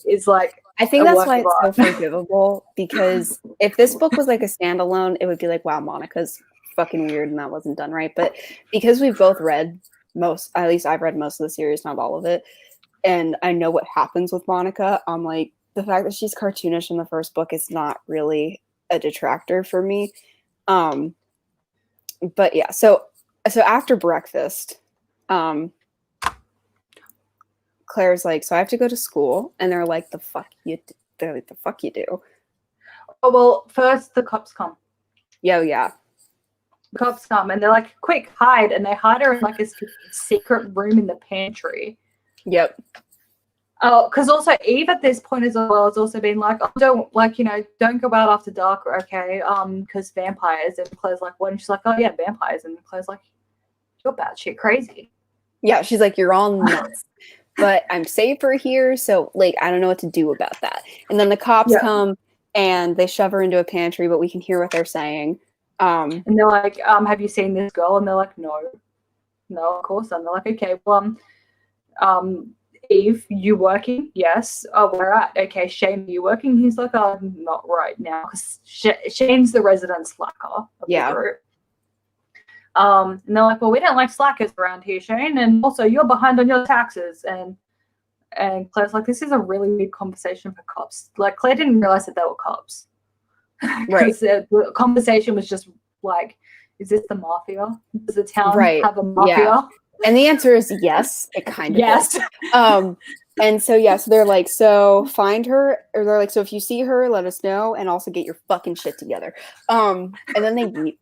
is like I think that's why it's so forgivable. Because if this book was like a standalone, it would be like, wow, Monica's fucking weird and that wasn't done right. But because we've both read at least I've read most of the series, not all of it, and I know what happens with Monica, I'm like, the fact that she's cartoonish in the first book is not really a detractor for me. But yeah, so after breakfast, Claire's like, so I have to go to school, and they're like, the fuck you do. Oh well, first the cops come. Yeah. The cops come and they're like, quick, hide, and they hide her in like a secret room in the pantry. Yep. Oh, because also Eve at this point as well has also been like, oh, don't go out after dark, okay? Because vampires. And Claire's like, what? And she's like, oh yeah, vampires. And Claire's like, you're batshit crazy. Yeah, she's like, you're all nuts. But I'm safer here, so like I don't know what to do about that. And then the cops come and they shove her into a pantry, but we can hear what they're saying. And they're like, have you seen this girl? And they're like, no, of course not. And they're like, okay, well, Eve, you working? Yes. Oh, where at? Okay, Shane, are you working? He's like, oh, not right now, because Shane's the resident slacker of the group. And they're like, well, we don't like slackers around here, Shane, and also you're behind on your taxes. And Claire's like, this is a really weird conversation for cops. Like, Claire didn't realize that they were cops. Right. The conversation was just like, is this the mafia? Does the town have a mafia? Yeah. And the answer is yes. It kind of is. And so they're like, so find her, or they're like, so if you see her, let us know, and also get your fucking shit together. And then they meet.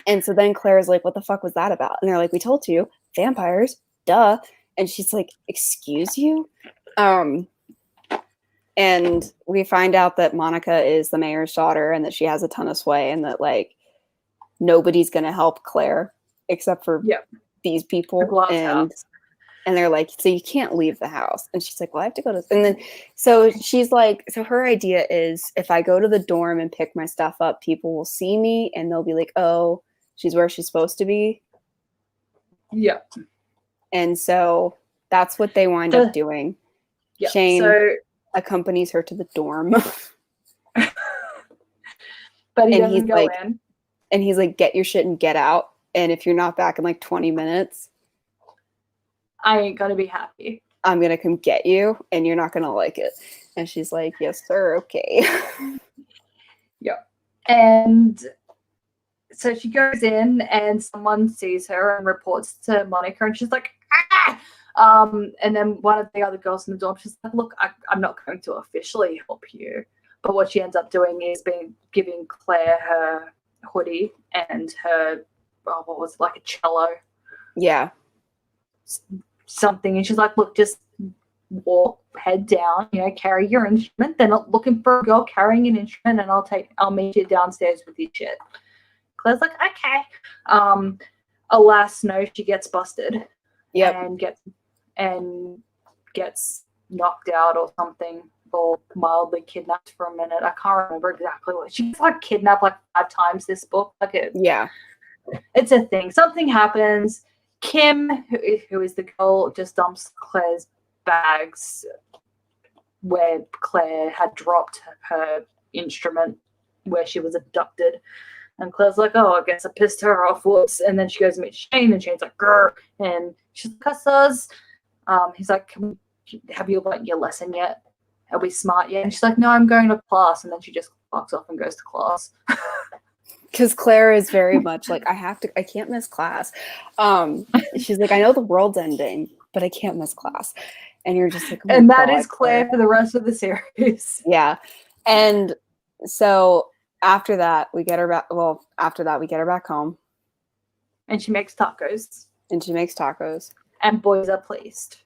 And so then Claire's like, what the fuck was that about? And they're like, we told you, vampires, duh. And she's like, excuse you? And we find out that Monica is the mayor's daughter and that she has a ton of sway and that like nobody's going to help Claire except for these people. And they're like, so you can't leave the house. And she's like, well, I have to go to, and then, so she's like, so her idea is if I go to the dorm and pick my stuff up, people will see me and they'll be like, oh, she's where she's supposed to be. Yeah. And so that's what they wind up doing. Yeah. Shane accompanies her to the dorm. But he doesn't go in. And he's like, get your shit and get out. And if you're not back in like 20 minutes, I ain't gonna be happy. I'm gonna come get you and you're not gonna like it. And she's like, yes, sir, okay. Yeah. And so she goes in and someone sees her and reports to Monica and she's like, ah! And then one of the other girls in the dorm, she's like, look, I'm not going to officially help you. But what she ends up doing is giving Claire her hoodie and her, what was it, like a cello? Yeah. Something. And she's like, look, just walk, head down, carry your instrument. They're not looking for a girl carrying an instrument, and I'll meet you downstairs with your shit. Claire's like, okay. Alas, no, she gets busted. Yeah. And gets knocked out or something, or mildly kidnapped for a minute. I can't remember exactly what. She's like kidnapped like 5 times this book. It's a thing. Something happens. Kim, who is the girl, just dumps Claire's bags where Claire had dropped her instrument where she was abducted. And Claire's like, oh, I guess I pissed her off. Whoops. And then she goes to meet Shane, and Shane's like, grr. And she's like, us. He's like, have you learned your lesson yet? Are we smart yet? And she's like, no, I'm going to class. And then she just fucks off and goes to class. Because Claire is very much like, I can't miss class. She's like, I know the world's ending, but I can't miss class. And you're just like, oh and that is Claire for the rest of the series. Yeah. And so after that, we get her back. Well, after that, we get her back home. And she makes tacos. And boys are pleased.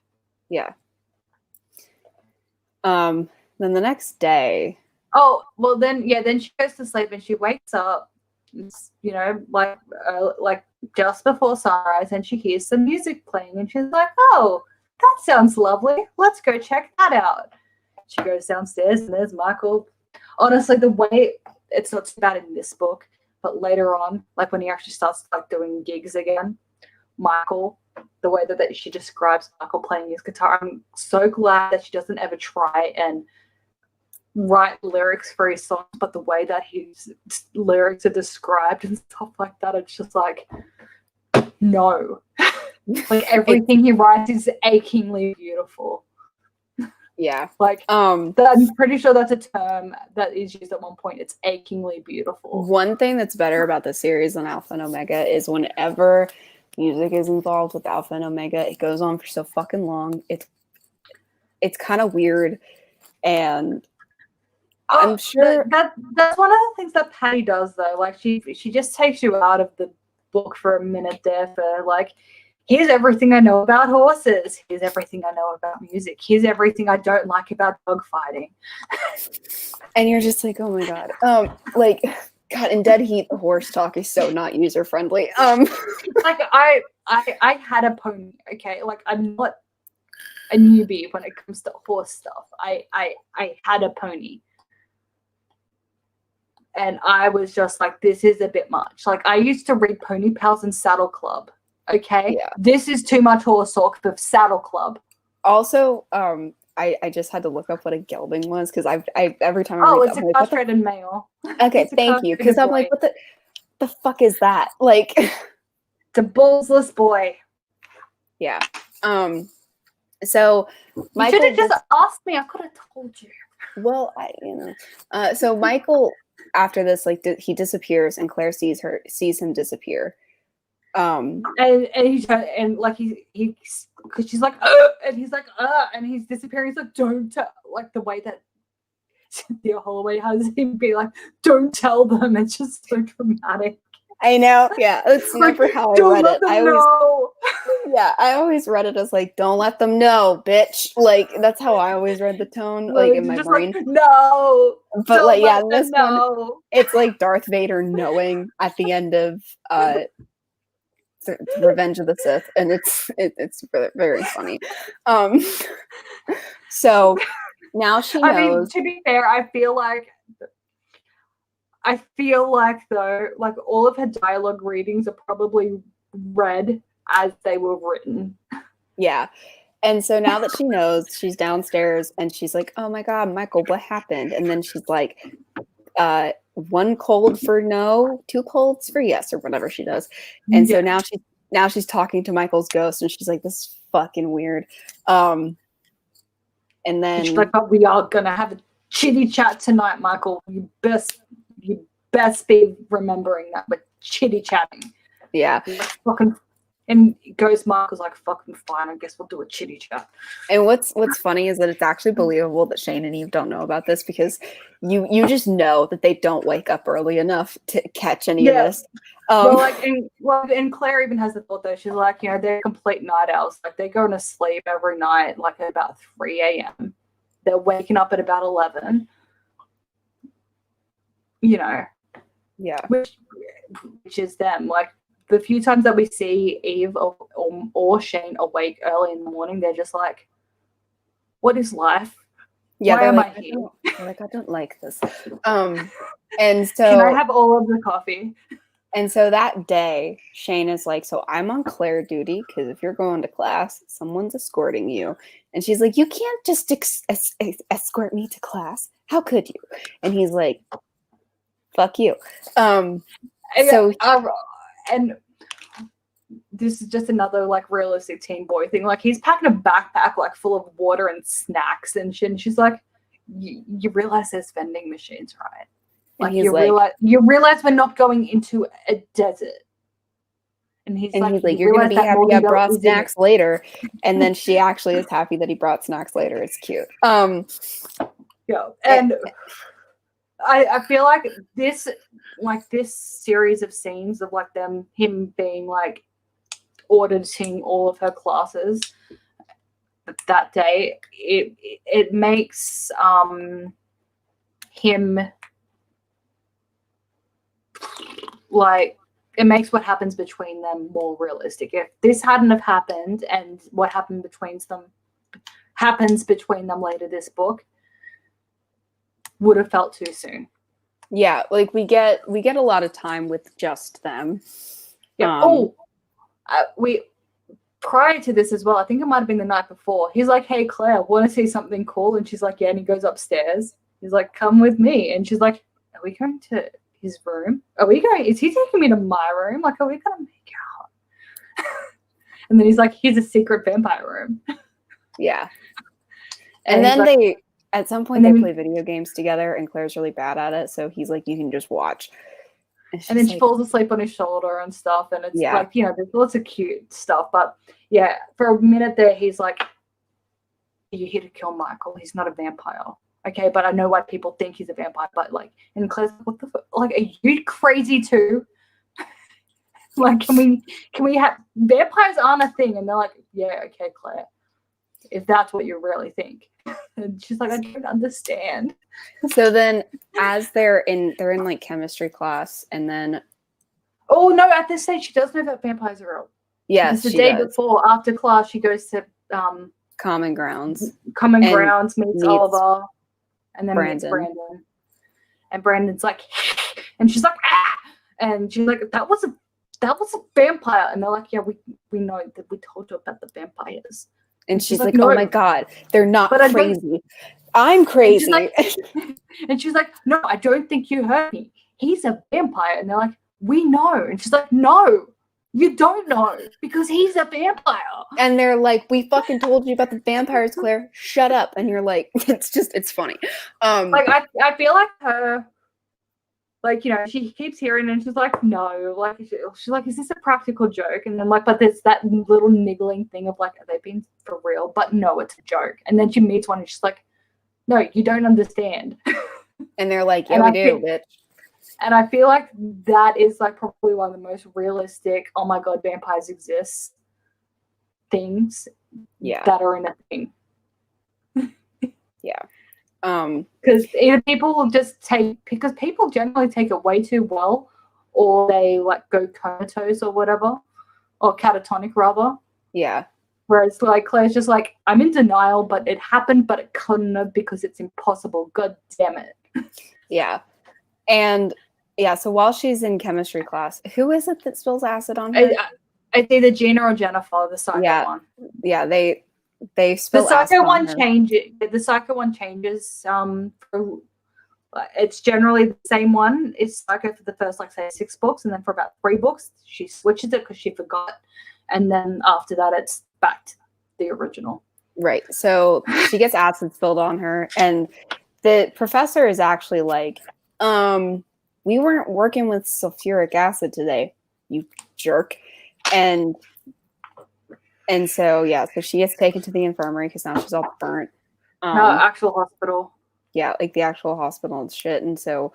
Yeah. Then the next day. Oh, well then she goes to sleep and she wakes up you know, like just before sunrise, and she hears some music playing, and she's like, "Oh, that sounds lovely. Let's go check that out." She goes downstairs, and there's Michael. Honestly, the way it's not too bad in this book, but later on, like when he actually starts like doing gigs again, Michael, the way that she describes Michael playing his guitar, I'm so glad that she doesn't ever try and write lyrics for his songs, but the way that his lyrics are described and stuff like that, it's just like, no. Like everything he writes is achingly beautiful. Yeah. Like, I'm pretty sure that's a term that is used at one point. It's achingly beautiful. One thing that's better about the series than Alpha and Omega is whenever music is involved with Alpha and Omega, it goes on for so fucking long. It's kind of weird, and I'm sure that's one of the things that Patty does, though. Like she just takes you out of the book for a minute there for like, here's everything I know about horses. Here's everything I know about music. Here's everything I don't like about dog fighting. And you're just like, oh my god. Like, God, in Dead Heat, the horse talk is so not user friendly. Like I had a pony. Okay, like I'm not a newbie when it comes to horse stuff. I had a pony. And I was just like, this is a bit much. Like I used to read Pony Pals and Saddle Club. Okay, yeah. This is too much horse talk for Saddle Club. Also, I just had to look up what a gelding was because I every time I read it's a castrated male. Okay, thank you. Because I'm like, what the fuck is that? Like, it's a bullsless boy. Yeah. So you should have just asked me. I could have told you. Well, so Michael, after this, like, he disappears, and Claire sees him disappear. And like he's because she's like, and he's like, and he's disappearing. He's like, don't tell. Like the way that Cynthia Holloway has him be like, don't tell them. It's just so dramatic. I know. Yeah, it's never how I read it. I always read it as like, don't let them know, bitch. Like that's how I always read the tone, like in my brain. Like, no. But like, yeah, this one, it's like Darth Vader knowing at the end of Revenge of the Sith, and it's very funny. So now she knows. I mean, to be fair, I feel like though, like all of her dialogue readings are probably read as they were written. Yeah. And so now that she knows, she's downstairs and she's like, oh my God, Michael, what happened? And then she's like, one cold for no, two colds for yes, or whatever she does. And so now she's talking to Michael's ghost, and she's like, this is fucking weird. And then she's like, but we are gonna have a chitty chat tonight, Michael. You best be remembering that we're chitty chatting. Yeah. And Michael's like, fucking fine, I guess we'll do a chitty chat. And what's funny is that it's actually believable that Shane and Eve don't know about this, because you just know that they don't wake up early enough to catch any of this. And Claire even has the thought though, she's like, they're complete night owls. Like they're going to sleep every night, like at about 3 a.m. They're waking up at about 11. Yeah. Which is them. Like the few times that we see Eve or Shane awake early in the morning, they're just like, what is life? Yeah, why am I here? I don't like this. And so can I have all of the coffee? And so that day, Shane is like, so I'm on Claire duty because if you're going to class, someone's escorting you. And she's like, you can't just escort me to class. How could you? And he's like, fuck you. And this is just another like realistic teen boy thing. Like he's packing a backpack like full of water and snacks and shit. And she's like, you realize there's vending machines, right? Like you realize we're not going into a desert. And he's like, you're gonna be happy I brought snacks later. And then she actually is happy that he brought snacks later. It's cute. And I feel like this series of scenes of like him being like auditing all of her classes that day, it makes him like it makes what happens between them more realistic. If this hadn't have happened and what happened between them happens between them later, this book would have felt too soon. Yeah, like we get a lot of time with just them. Yeah. We prior to this as well, I think it might have been the night before. He's like, "Hey Claire, want to see something cool?" And she's like, "Yeah." And he goes upstairs. He's like, "Come with me." And she's like, "Are we going to his room? Are we going? Is he taking me to my room? Like, are we gonna make out?" And then he's like, "Here's a secret vampire room." Yeah. And then like, at some point they play video games together, and Claire's really bad at it, so he's like, "You can just watch." And then she falls asleep on his shoulder and stuff, and it's like, you know, there's lots of cute stuff. But yeah, for a minute there, he's like, "You're here to kill Michael. He's not a vampire." Okay, but I know why people think he's a vampire. But like, and Claire's like, "What the fuck? Like, are you crazy too?" Like, can we have vampires aren't a thing? And they're like, "Yeah, okay, Claire, if that's what you really think." And she's like, "I don't understand." So then, as they're in like chemistry class, and then oh no, at this stage she does know that vampires are real. Yes, the day before, after class, she goes to Common Grounds. Meets Oliver, and then meets Brandon. And Brandon's like, and she's like, "Ah!" And she's like, that was a vampire." And they're like, "Yeah, we know that. We told you about the vampires." And she's like, "No. Oh my god, they're not crazy. I'm crazy." And she's like, "No, I don't think you heard me. He's a vampire." And they're like, "We know." And she's like, "No, you don't know, because he's a vampire." And they're like, "We fucking told you about the vampires, Claire. Shut up." And you're like, it's funny. Like I feel like her, like, you know, she keeps hearing and she's like, "No," like she's like, "Is this a practical joke?" And then like, but there's that little niggling thing of like, are they being for real? But no, it's a joke. And then she meets one and she's like, "No, you don't understand." And they're like, "Yeah, we do, bitch." And I feel like that is like probably one of the most realistic, oh my god, vampires exist things that are in a thing. Yeah. Because either people because people generally take it way too well, or they like go comatose or whatever, or catatonic rather. Yeah. Whereas like Claire's just like, "I'm in denial, but it happened, but it couldn't have because it's impossible. God damn it." Yeah. And yeah, so while she's in chemistry class, who is it that spills acid on her? It's either Gina or Jennifer, the psycho one. Yeah, they spill acid on her. The psycho one changes. It's generally the same one. It's psycho for the first, like, say, 6 books, and then for about 3 books, she switches it because she forgot, and then after that, it's back to the original. Right. So she gets acid spilled on her, and the professor is actually like, "We weren't working with sulfuric acid today, you jerk." And so yeah, so she gets taken to the infirmary because now she's all burnt. No, actual hospital. Yeah, like the actual hospital and shit. And so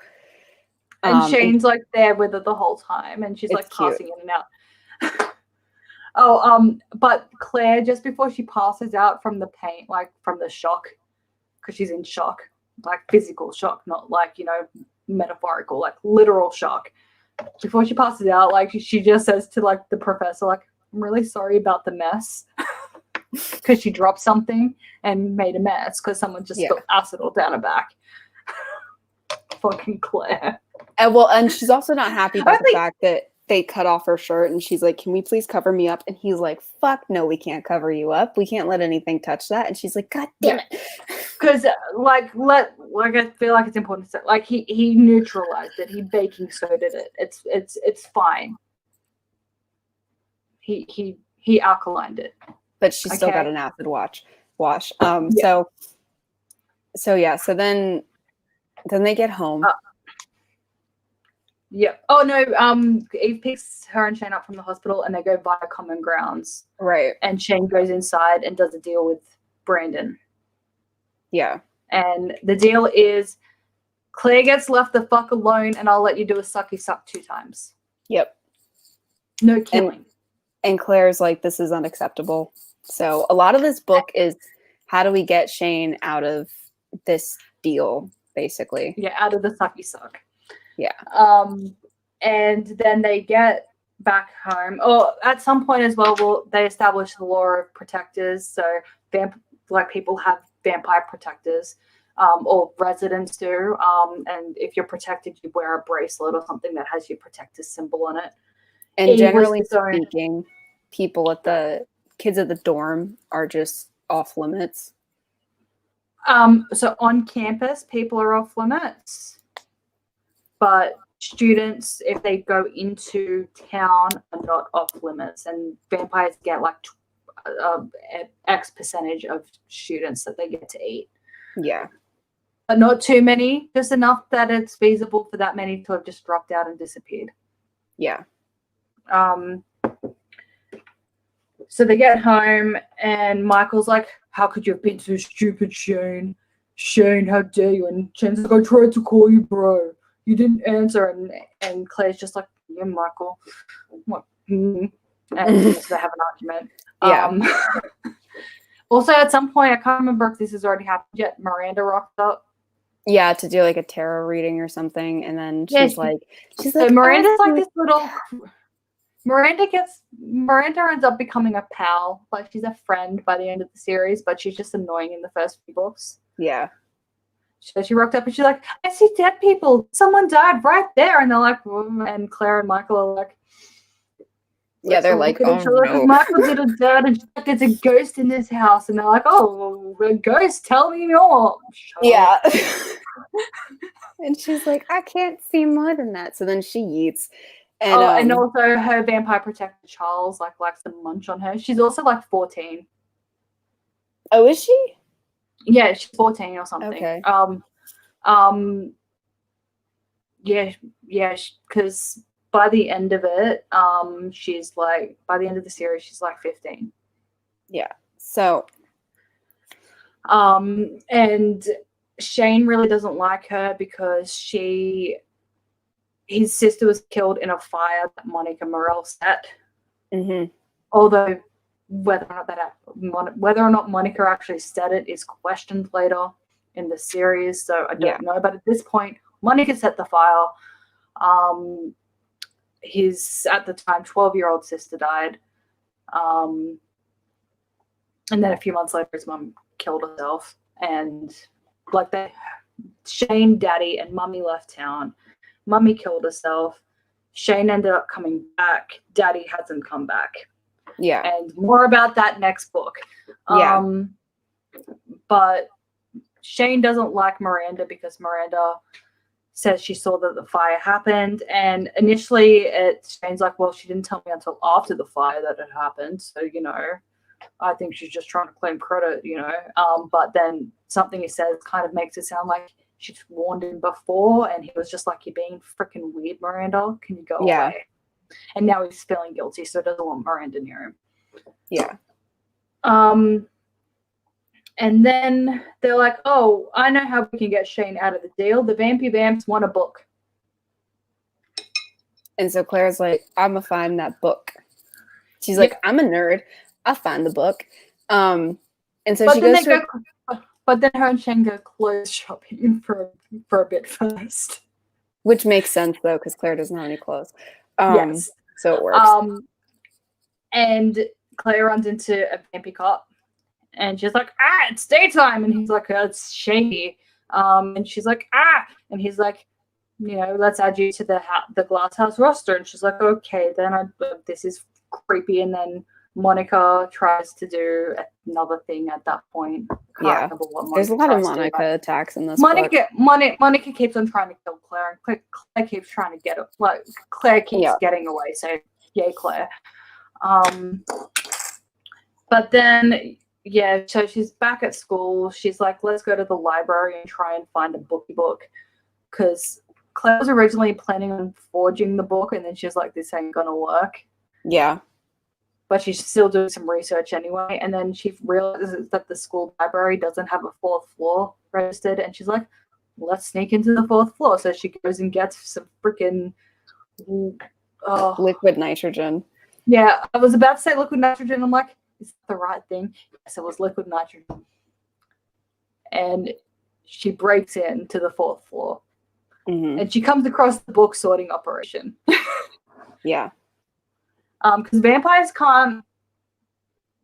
and Shane's like there with her the whole time, and she's like passing in and out. But Claire, just before she passes out from the pain, like from the shock, because she's in shock, like physical shock, not like, you know, metaphorical, like literal shock. Before she passes out, like she just says to like the professor, like, "I'm really sorry about the mess," because she dropped something and made a mess because someone just spilled acid all down her back. Fucking Claire. And she's also not happy about the fact that they cut off her shirt, and she's like, "Can we please cover me up?" And he's like, "Fuck no, we can't cover you up. We can't let anything touch that." And she's like, "God damn it." Because I feel like it's important to say, like, he neutralized it. He baking soda'd it. It's fine. He alkalined it. But she's still got an acid wash. So then they get home. Yeah. Oh no. Eve picks her and Shane up from the hospital, and they go via Common Grounds. Right. And Shane goes inside and does a deal with Brandon. Yeah. And the deal is, Claire gets left the fuck alone, and I'll let you do a sucky suck 2 times. Yep. No killing. And Claire's like, "This is unacceptable." So a lot of this book is, how do we get Shane out of this deal, basically? Yeah, out of the sucky suck. Yeah. and then they get back home. Or at some point as well, they establish the law of protectors. So people have vampire protectors, or residents do. And if you're protected, you wear a bracelet or something that has your protector symbol on it. And generally speaking, kids at the dorm are just off limits. So on campus, people are off limits, but students, if they go into town, are not off limits. And vampires get like X percentage of students that they get to eat. Yeah. But not too many, just enough that it's feasible for that many to have just dropped out and disappeared. Yeah. So they get home and Michael's like, how could you have been so stupid, Shane? Shane, how dare you? And Shane's like, I tried to call you, bro. You didn't answer. And Claire's just like, yeah, Michael. What? And so they have an argument. Yeah. Also, at some point, I can't remember if this has already happened yet, Miranda rocked up. Yeah, to do like a tarot reading or something. And then she's like, so Miranda's like this little... Miranda ends up becoming a pal. Like, she's a friend by the end of the series, but she's just annoying in the first few books. Yeah. So she rocked up and she's like, I see dead people. Someone died right there. And they're like, and Claire and Michael are like, yeah, they're like, oh, no. Michael did a dead, and she's like, there's a ghost in this house. And they're like, oh, a ghost, tell me more. Yeah. And she's like, I can't see more than that. So then she eats. And, and also her vampire protector Charles likes to munch on her. She's also like 14. Oh, is she? Yeah, she's 14 or something. Okay. Yeah, because by the end of it, she's like, by the end of the series, she's like 15. Yeah. So. And Shane really doesn't like her because his sister was killed in a fire that Monica Morell set. Mm-hmm. Although whether or not Monica actually set it is questioned later in the series, so I don't know. But at this point, Monica set the fire. His, at the time, 12-year-old sister died. And then a few months later, his mum killed herself. And Shane, Daddy, and Mummy left town. Mummy killed herself. Shane ended up coming back. Daddy hasn't come back. Yeah. And more about that next book. Yeah. But Shane doesn't like Miranda because Miranda says she saw that the fire happened. And initially Shane's like, well, she didn't tell me until after the fire that it happened. So, I think she's just trying to claim credit, But then something he says kind of makes it sound like she'd warned him before, and he was just like, you're being freaking weird, Miranda. Can you go away? And now he's feeling guilty, so doesn't want Miranda near him. Yeah. And then they're like, oh, I know how we can get Shane out of the deal. The Vampy Vamps want a book. And so Claire's like, I'm going to find that book. She's like, I'm a nerd. I'll find the book. And so she goes to... But then her and Shane go clothes shopping for a bit first. Which makes sense, though, because Claire doesn't have any clothes. Yes. So it works. And Claire runs into a vampy cop. And she's like, it's daytime. And he's like, it's shady. And she's like, And he's like, let's add you to the Glass House roster. And she's like, okay, then this is creepy. And then Monica tries to do another thing at that point. There's a lot of Monica attacks in this book. Monica keeps on trying to kill Claire, and Claire keeps trying to get it. Like, Claire keeps getting away, so yay, Claire. But then, so she's back at school. She's like, let's go to the library and try and find a bookie book. Because Claire was originally planning on forging the book, and then she's like, this ain't gonna work. Yeah. But she's still doing some research anyway. And then she realizes that the school library doesn't have a 4th floor registered. And she's like, let's sneak into the 4th floor. So she goes and gets some freaking... liquid nitrogen. Yeah, I was about to say liquid nitrogen. I'm like, is that the right thing? Yes, it was liquid nitrogen. And she breaks into the 4th floor. And she comes across the book sorting operation. Yeah. Because vampires can't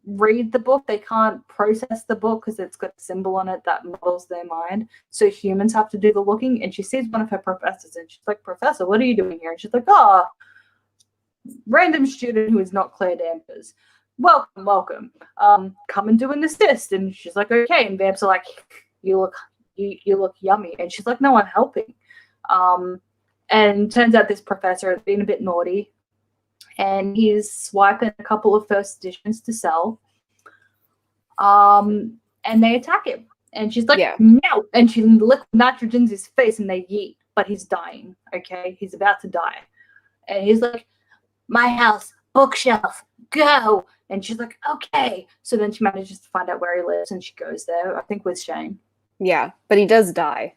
read the book, they can't process the book because it's got a symbol on it that models their mind. So humans have to do the looking. And she sees one of her professors and she's like, Professor, what are you doing here? And she's like, oh, random student who is not Claire Danvers. Welcome. Come and do an assist. And she's like, okay. And vamps are like, you look yummy. And she's like, no, I'm helping. And turns out this professor has been a bit naughty. And he's swiping a couple of first editions to sell. And they attack him. And she's like, no. And she liquid nitrogens his face and they yeet. But he's dying, okay? He's about to die. And he's like, my house, bookshelf, go. And she's like, okay. So then she manages to find out where he lives and she goes there, I think with Shane. Yeah, but he does die.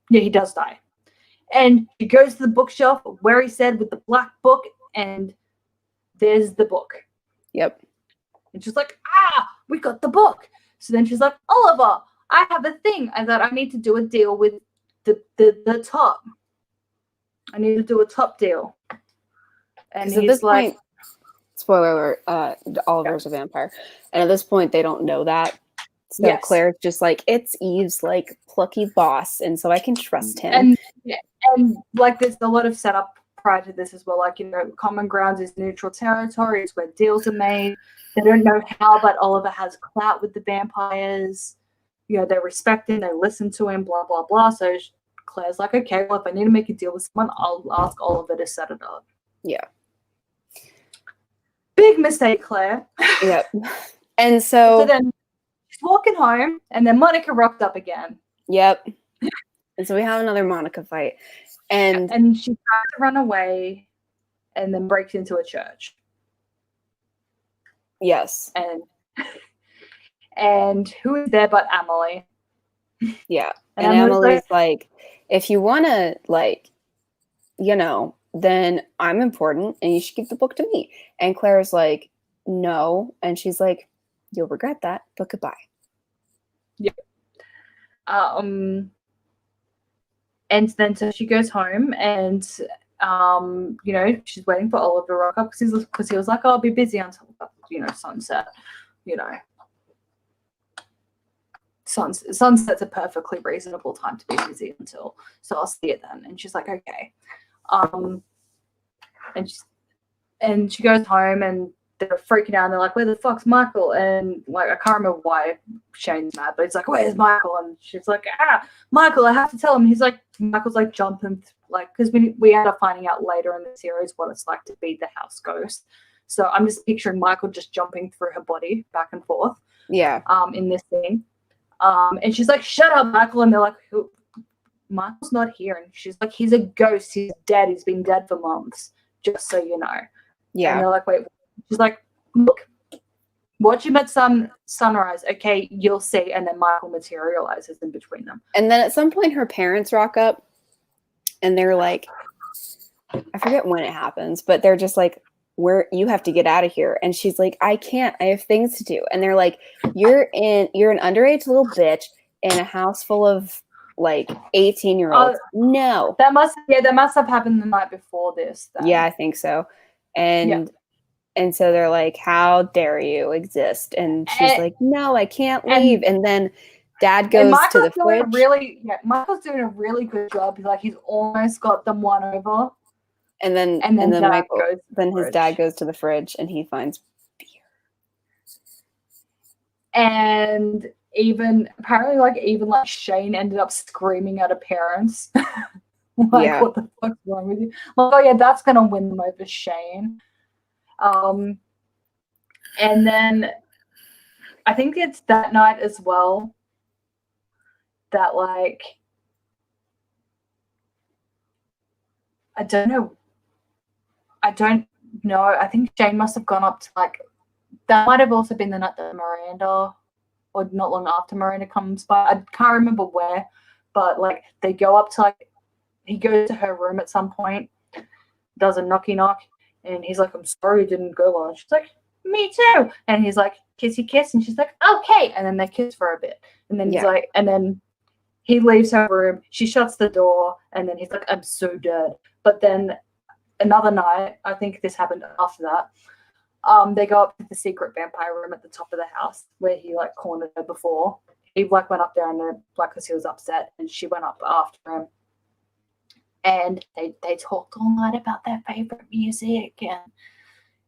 Yeah, he does die. And she goes to the bookshelf where he said with the black book, and there's the book. Yep. And she's like, we got the book. So then she's like, Oliver, I have a thing. I thought I need to do a deal with the top. I need to do a top deal. And he's at this like, point, spoiler alert, Oliver's a vampire. And at this point, they don't know that. So Claire's just like, it's Eve's like plucky boss. And so I can trust him. And like there's a lot of setup prior to this as well. Like, Common Grounds is neutral territory. It's where deals are made. They don't know how, but Oliver has clout with the vampires. They respect him. They listen to him, blah, blah, blah. So Claire's like, okay, well, if I need to make a deal with someone, I'll ask Oliver to set it up. Yeah. Big mistake, Claire. Yep. And so then she's walking home, and then Monica rocked up again. Yep. And so we have another Monica fight. And she tries to run away and then breaks into a church. Yes. And who is there but Emily? Yeah. And Emily's like, if you want to, like, then I'm important and you should give the book to me. And Claire's like, no. And she's like, you'll regret that, but goodbye. Yeah. And then so she goes home and, she's waiting for Oliver to rock up because he was like, I'll be busy until, sunset, Sunset's a perfectly reasonable time to be busy until, so I'll see it then. And she's like, okay. And she goes home and they're freaking out and they're like, where the fuck's Michael? And like, I can't remember why Shane's mad, but it's like, where's Michael? And she's like, Michael, I have to tell him. He's like, Michael's like jumping, like, because we end up finding out later in the series what it's like to be the house ghost. So I'm just picturing Michael just jumping through her body back and forth. Yeah. In this scene. And she's like, shut up, Michael. And they're like, who? Michael's not here. And she's like, he's a ghost. He's dead. He's been dead for months, just so you know. Yeah. And they're like, wait. She's like, look, watch him at sunrise. Okay, you'll see. And then Michael materializes in between them. And then at some point, her parents rock up and they're like, I forget when it happens, but they're just like, you have to get out of here. And she's like, I can't, I have things to do. And they're like, you're an underage little bitch in a house full of like 18-year-olds. No. That must have happened the night before this. Then. Yeah, I think so. And so they're like, how dare you exist? And she's like, no, I can't leave. And then Dad goes to the fridge. Michael's doing a really good job. He's almost got them won over. And then his dad goes to the fridge and he finds beer. And even Shane ended up screaming at her parents. What the fuck's wrong with you? Like, oh yeah, that's gonna win them over Shane. And then I think it's that night as well that like I don't know. I think Shane must have gone up to like that might have also been the night that Miranda, or not long after Miranda comes by. I can't remember where, but like they go up to like he goes to her room at some point, does a knocky knock, and he's like, I'm sorry it didn't go well. And she's like, me too. And he's like, kissy kiss, and she's like, okay. And then they kiss for a bit. And then he's like, and then he leaves her room, she shuts the door, and then he's like, I'm so dead. But then another night, I think this happened after that, they go up to the secret vampire room at the top of the house where he like cornered her before. He like went up there and then like because he was upset, and she went up after him. And they talked all night about their favorite music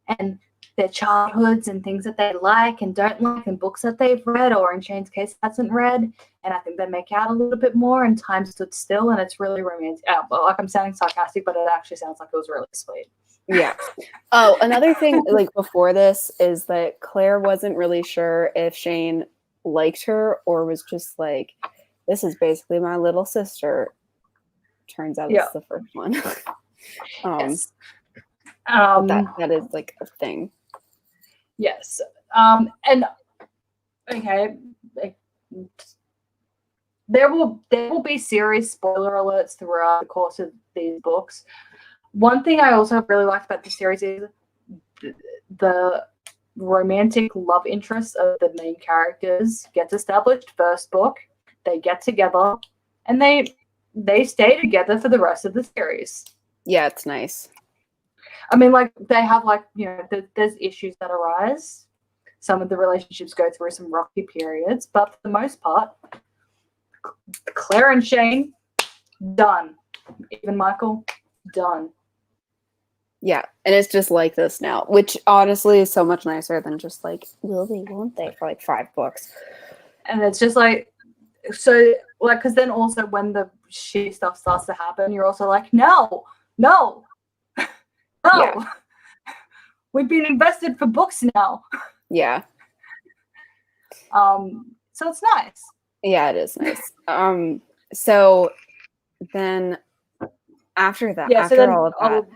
and their childhoods and things that they like and don't like and books that they've read or in Shane's case hasn't read. And I think they make out a little bit more, and time stood still, and it's really romantic. Well, like I'm sounding sarcastic, but it actually sounds like it was really sweet. Yeah. Oh, another thing like before this is that Claire wasn't really sure if Shane liked her or was just like, this is basically my little sister. Turns out it's the first one. Yes. That is like a thing. Yes. And okay, like, there will be serious spoiler alerts throughout the course of these books. One thing I also really liked about the series is the romantic love interest of the main characters gets established first book. They get together and they stay together for the rest of the series. Yeah, it's nice. I mean, like, they have, like, you know, there's issues that arise. Some of the relationships go through some rocky periods, but for the most part, Claire and Shane, done. Even Michael, done. Yeah, and it's just like this now, which honestly is so much nicer than just like, will they, won't they, for like 5 books. And it's just like, so, like, because then also when the shitty stuff starts to happen, you're also like, no. Yeah. We've been invested for books now. Yeah. So it's nice. Yeah, it is nice. So then after that, all of that,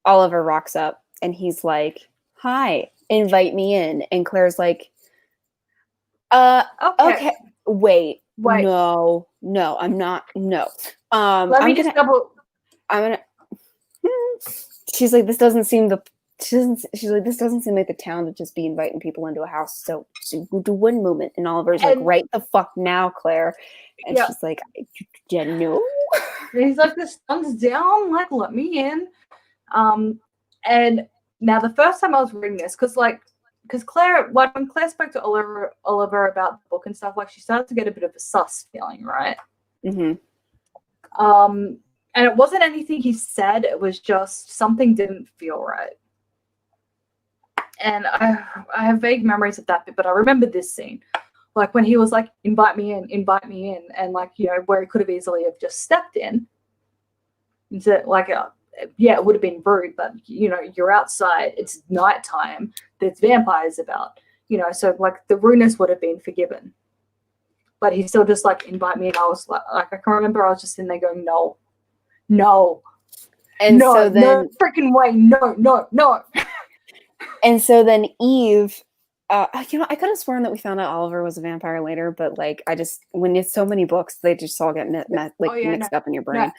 Oliver rocks up and he's like, hi, invite me in. And Claire's like, okay. Wait, no, I'm not. No. She's like, this doesn't seem like the town to just be inviting people into a house. So do one moment. And Oliver's like, right the fuck now, Claire. And she's like, no. And he's like, the sun's down, like, let me in. And now the first time I was reading this, because Claire, like, when Claire spoke to Oliver about the book and stuff, like, she started to get a bit of a sus feeling, right? Mm-hmm. And it wasn't anything he said, it was just something didn't feel right. And I have vague memories of that bit, but I remember this scene. Like, when he was like, invite me in, and, like, you know, where he could have easily have just stepped in. Instead, like, it would have been rude, but, you know, you're outside, it's nighttime, there's vampires about, you know, so, like, the rudeness would have been forgiven. But he still just, like, invite me, and I was like, I can remember I was just in there going, no. And no, so then, no freaking way, no. And so then Eve, you know, I could have sworn that we found out Oliver was a vampire later, but, like, when it's so many books, they just all get mixed up in your brain. No.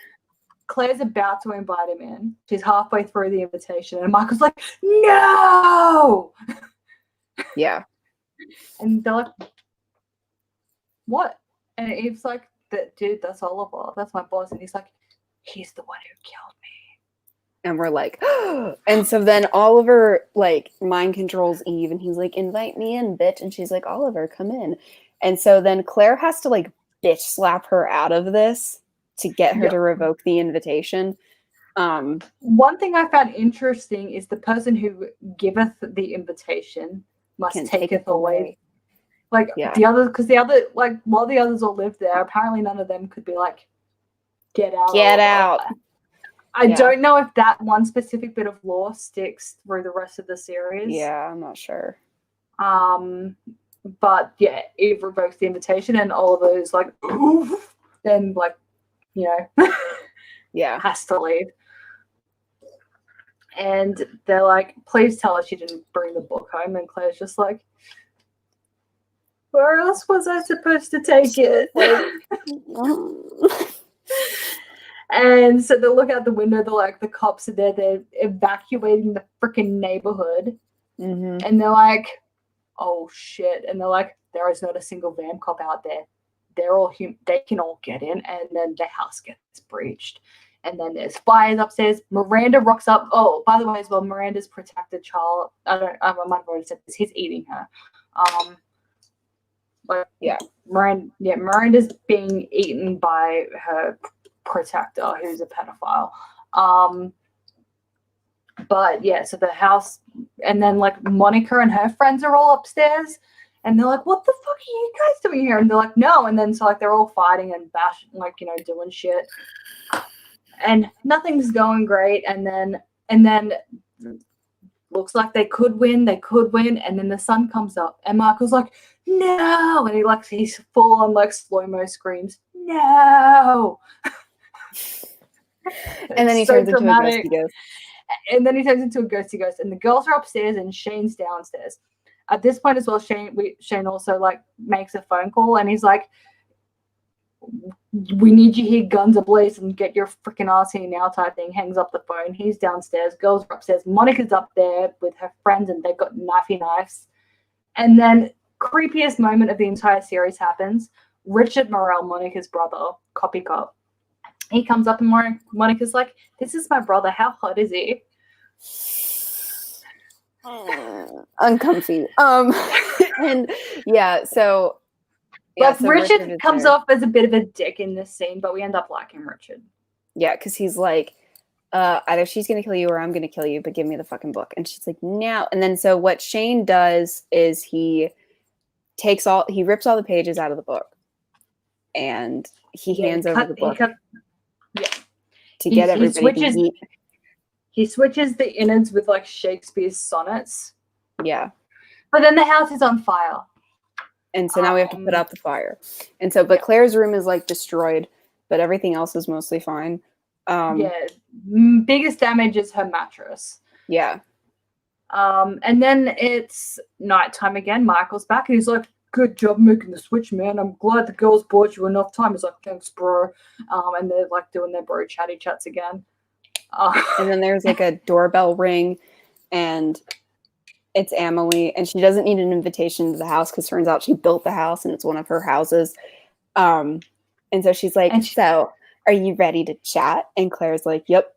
Claire's about to invite him in. She's halfway through the invitation, and Michael's like, no! Yeah. And they're like, what? And Eve's like, dude, that's Oliver. That's my boss. And he's like, he's the one who killed me. And we're like, and so then Oliver, like, mind controls Eve, and he's like, invite me in, bitch. And she's like, Oliver, come in. And so then Claire has to, like, bitch slap her out of this to get her to revoke the invitation. One thing I found interesting is the person who giveth the invitation must taketh away. Like, the other, because the other, like, while the others all lived there, apparently none of them could be like, get out. I don't know if that one specific bit of law sticks through the rest of the series. Yeah, I'm not sure. But yeah, Eve revokes the invitation, and Oliver's like, oof, then, like, you know, has to leave. And they're like, please tell us you didn't bring the book home. And Claire's just like, where else was I supposed to take it? And so they look out the window, the cops are there, they're evacuating the freaking neighborhood. Mm-hmm. And they're like, oh shit. And they're like, there is not a single vamp cop out there. they can all get in, and then the house gets breached. And then there's fires upstairs. Miranda rocks up. Oh, by the way, as well, Miranda's protected child. I might have already said this. He's eating her. But Yeah. Miranda's being eaten by her protector, who's a pedophile. But yeah, so the house, and then like Monica and her friends are all upstairs, and they're like, "What the fuck are you guys doing here?" And they're like, "No." And then so like they're all fighting and bashing, like, you know, doing shit, and nothing's going great. And then looks like they could win, and then the sun comes up, and Michael's like, "No!" And he's full on like slow-mo screams, "No!" And then he turns into a ghosty ghost. And then he turns into a ghosty ghost, and the girls are upstairs and Shane's downstairs. At this point as well, Shane also like makes a phone call, and he's like, "We need you here, guns ablaze, and get your freaking ass here now," type thing. Hangs up the phone. He's downstairs. Girls are upstairs. Monica's up there with her friends, and they've got knifey knives. And then creepiest moment of the entire series happens. Richard Morel, Monica's brother, copy cop. He comes up, and Monica's like, "This is my brother. How hot is he?" Uncomfy. And yeah, so But Richard comes off as a bit of a dick in this scene, but we end up liking Richard. Yeah, because he's like, either she's gonna kill you or I'm gonna kill you, but give me the fucking book. And she's like, no. And then so what Shane does is he rips all the pages out of the book, and he hands over the book to get everybody to eat. He switches the innards with like Shakespeare's sonnets. Yeah. But then the house is on fire. And so now we have to put out the fire. And so, but Claire's room is like destroyed, but everything else is mostly fine. Biggest damage is her mattress. Yeah. And then it's nighttime again. Michael's back, and he's like, "Good job making the switch, man. I'm glad the girls bought you enough time." He's like, "Thanks, bro." And they're like doing their bro chatty chats again. And then there's like a doorbell ring, and it's Emily, and she doesn't need an invitation to the house because turns out she built the house and it's one of her houses. And so she's like, "So are you ready to chat?" And Claire's like, "Yep."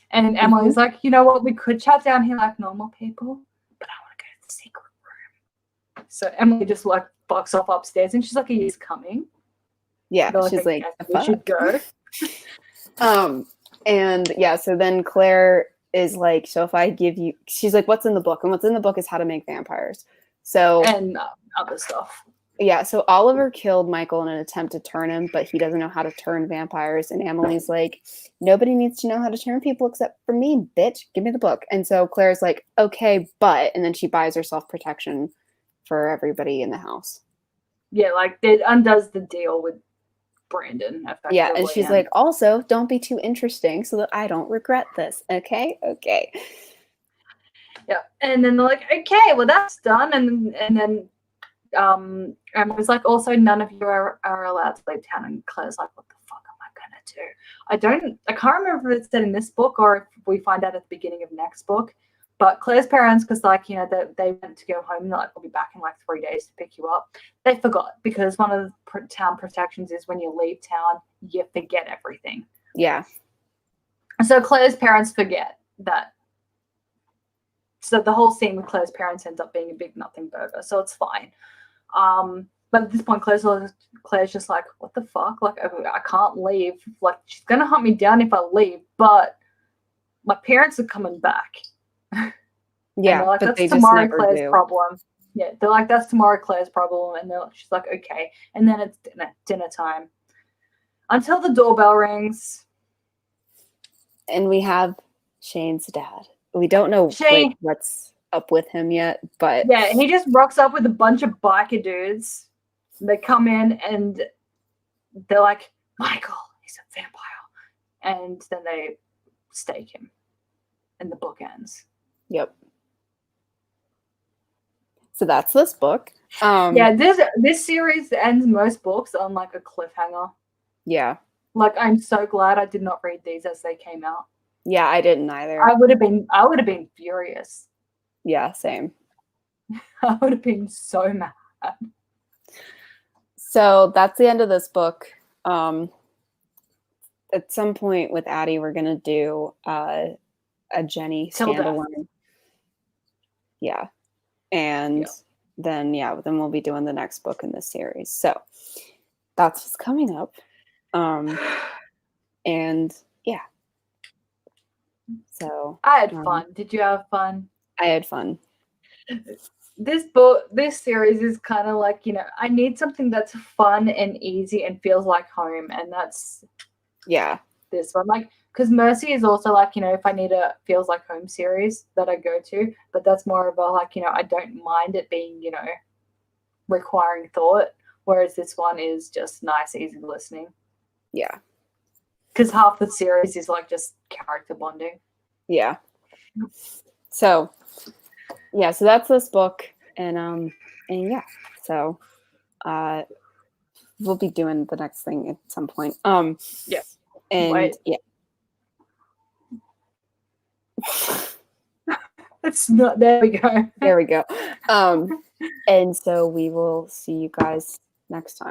And Emily's like, "You know what? We could chat down here like normal people, but I want to go to the secret room." So Emily just like bucks off upstairs, and she's like, "He is coming." Yeah, she's like, "We should go." And yeah, so then Claire is like, "So if I give you," she's like, "What's in the book?" And what's in the book is how to make vampires. So and other stuff. Yeah, so Oliver killed Michael in an attempt to turn him, but he doesn't know how to turn vampires. And Emily's like, "Nobody needs to know how to turn people except for me, bitch. Give me the book." And so Claire's like, "Okay, but," and then she buys herself protection for everybody in the house. Yeah, like it undoes the deal with Brandon. Yeah, and she's like, "Also, don't be too interesting so that I don't regret this." Okay. Yeah, and then they're like, "Okay, well that's done," and then it was like, "Also, none of you are allowed to leave town." And Claire's like, "What the fuck am I gonna do?" I can't remember if it's said in this book or if we find out at the beginning of next book. But Claire's parents, because like, you know, they went to go home, they're like, "We'll be back in like 3 days to pick you up." They forgot, because one of the town protections is when you leave town, you forget everything. Yeah. So Claire's parents forget that. So the whole scene with Claire's parents ends up being a big nothing burger. So it's fine. But at this point, Claire's just like, "What the fuck? Like, I can't leave. Like, she's gonna hunt me down if I leave, but my parents are coming back." Yeah, like, but that's tomorrow Claire's problem. Yeah, they're like, "That's tomorrow Claire's problem," and she's like, "Okay." And then it's dinner time. Until the doorbell rings, and we have Shane's dad. We don't know like, what's up with him yet, but yeah, he just rocks up with a bunch of biker dudes. They come in and they're like, "Michael, he's a vampire," and then they stake him, and the book ends. Yep. So that's this book. Yeah, this series ends most books on like a cliffhanger. Yeah. Like, I'm so glad I did not read these as they came out. Yeah, I didn't either. I would have been furious. Yeah, same. I would have been so mad. So that's the end of this book. At some point with Addie, we're gonna do a Jenny Till death. standalone. Yeah, and then we'll be doing the next book in this series. So that's what's coming up. And yeah. So I had fun. Did you have fun? I had fun. This series is kind of like, I need something that's fun and easy and feels like home, and that's this one. Like, because Mercy is also like, if I need a feels like home series that I go to, but that's more of a like, I don't mind it being, requiring thought, whereas this one is just nice, easy listening. Yeah. Because half the series is like just character bonding. Yeah. So that's this book, and yeah, so we'll be doing the next thing at some point. Yeah. And Wait. yeah. It's not, there we go. There we go. And so we will see you guys next time.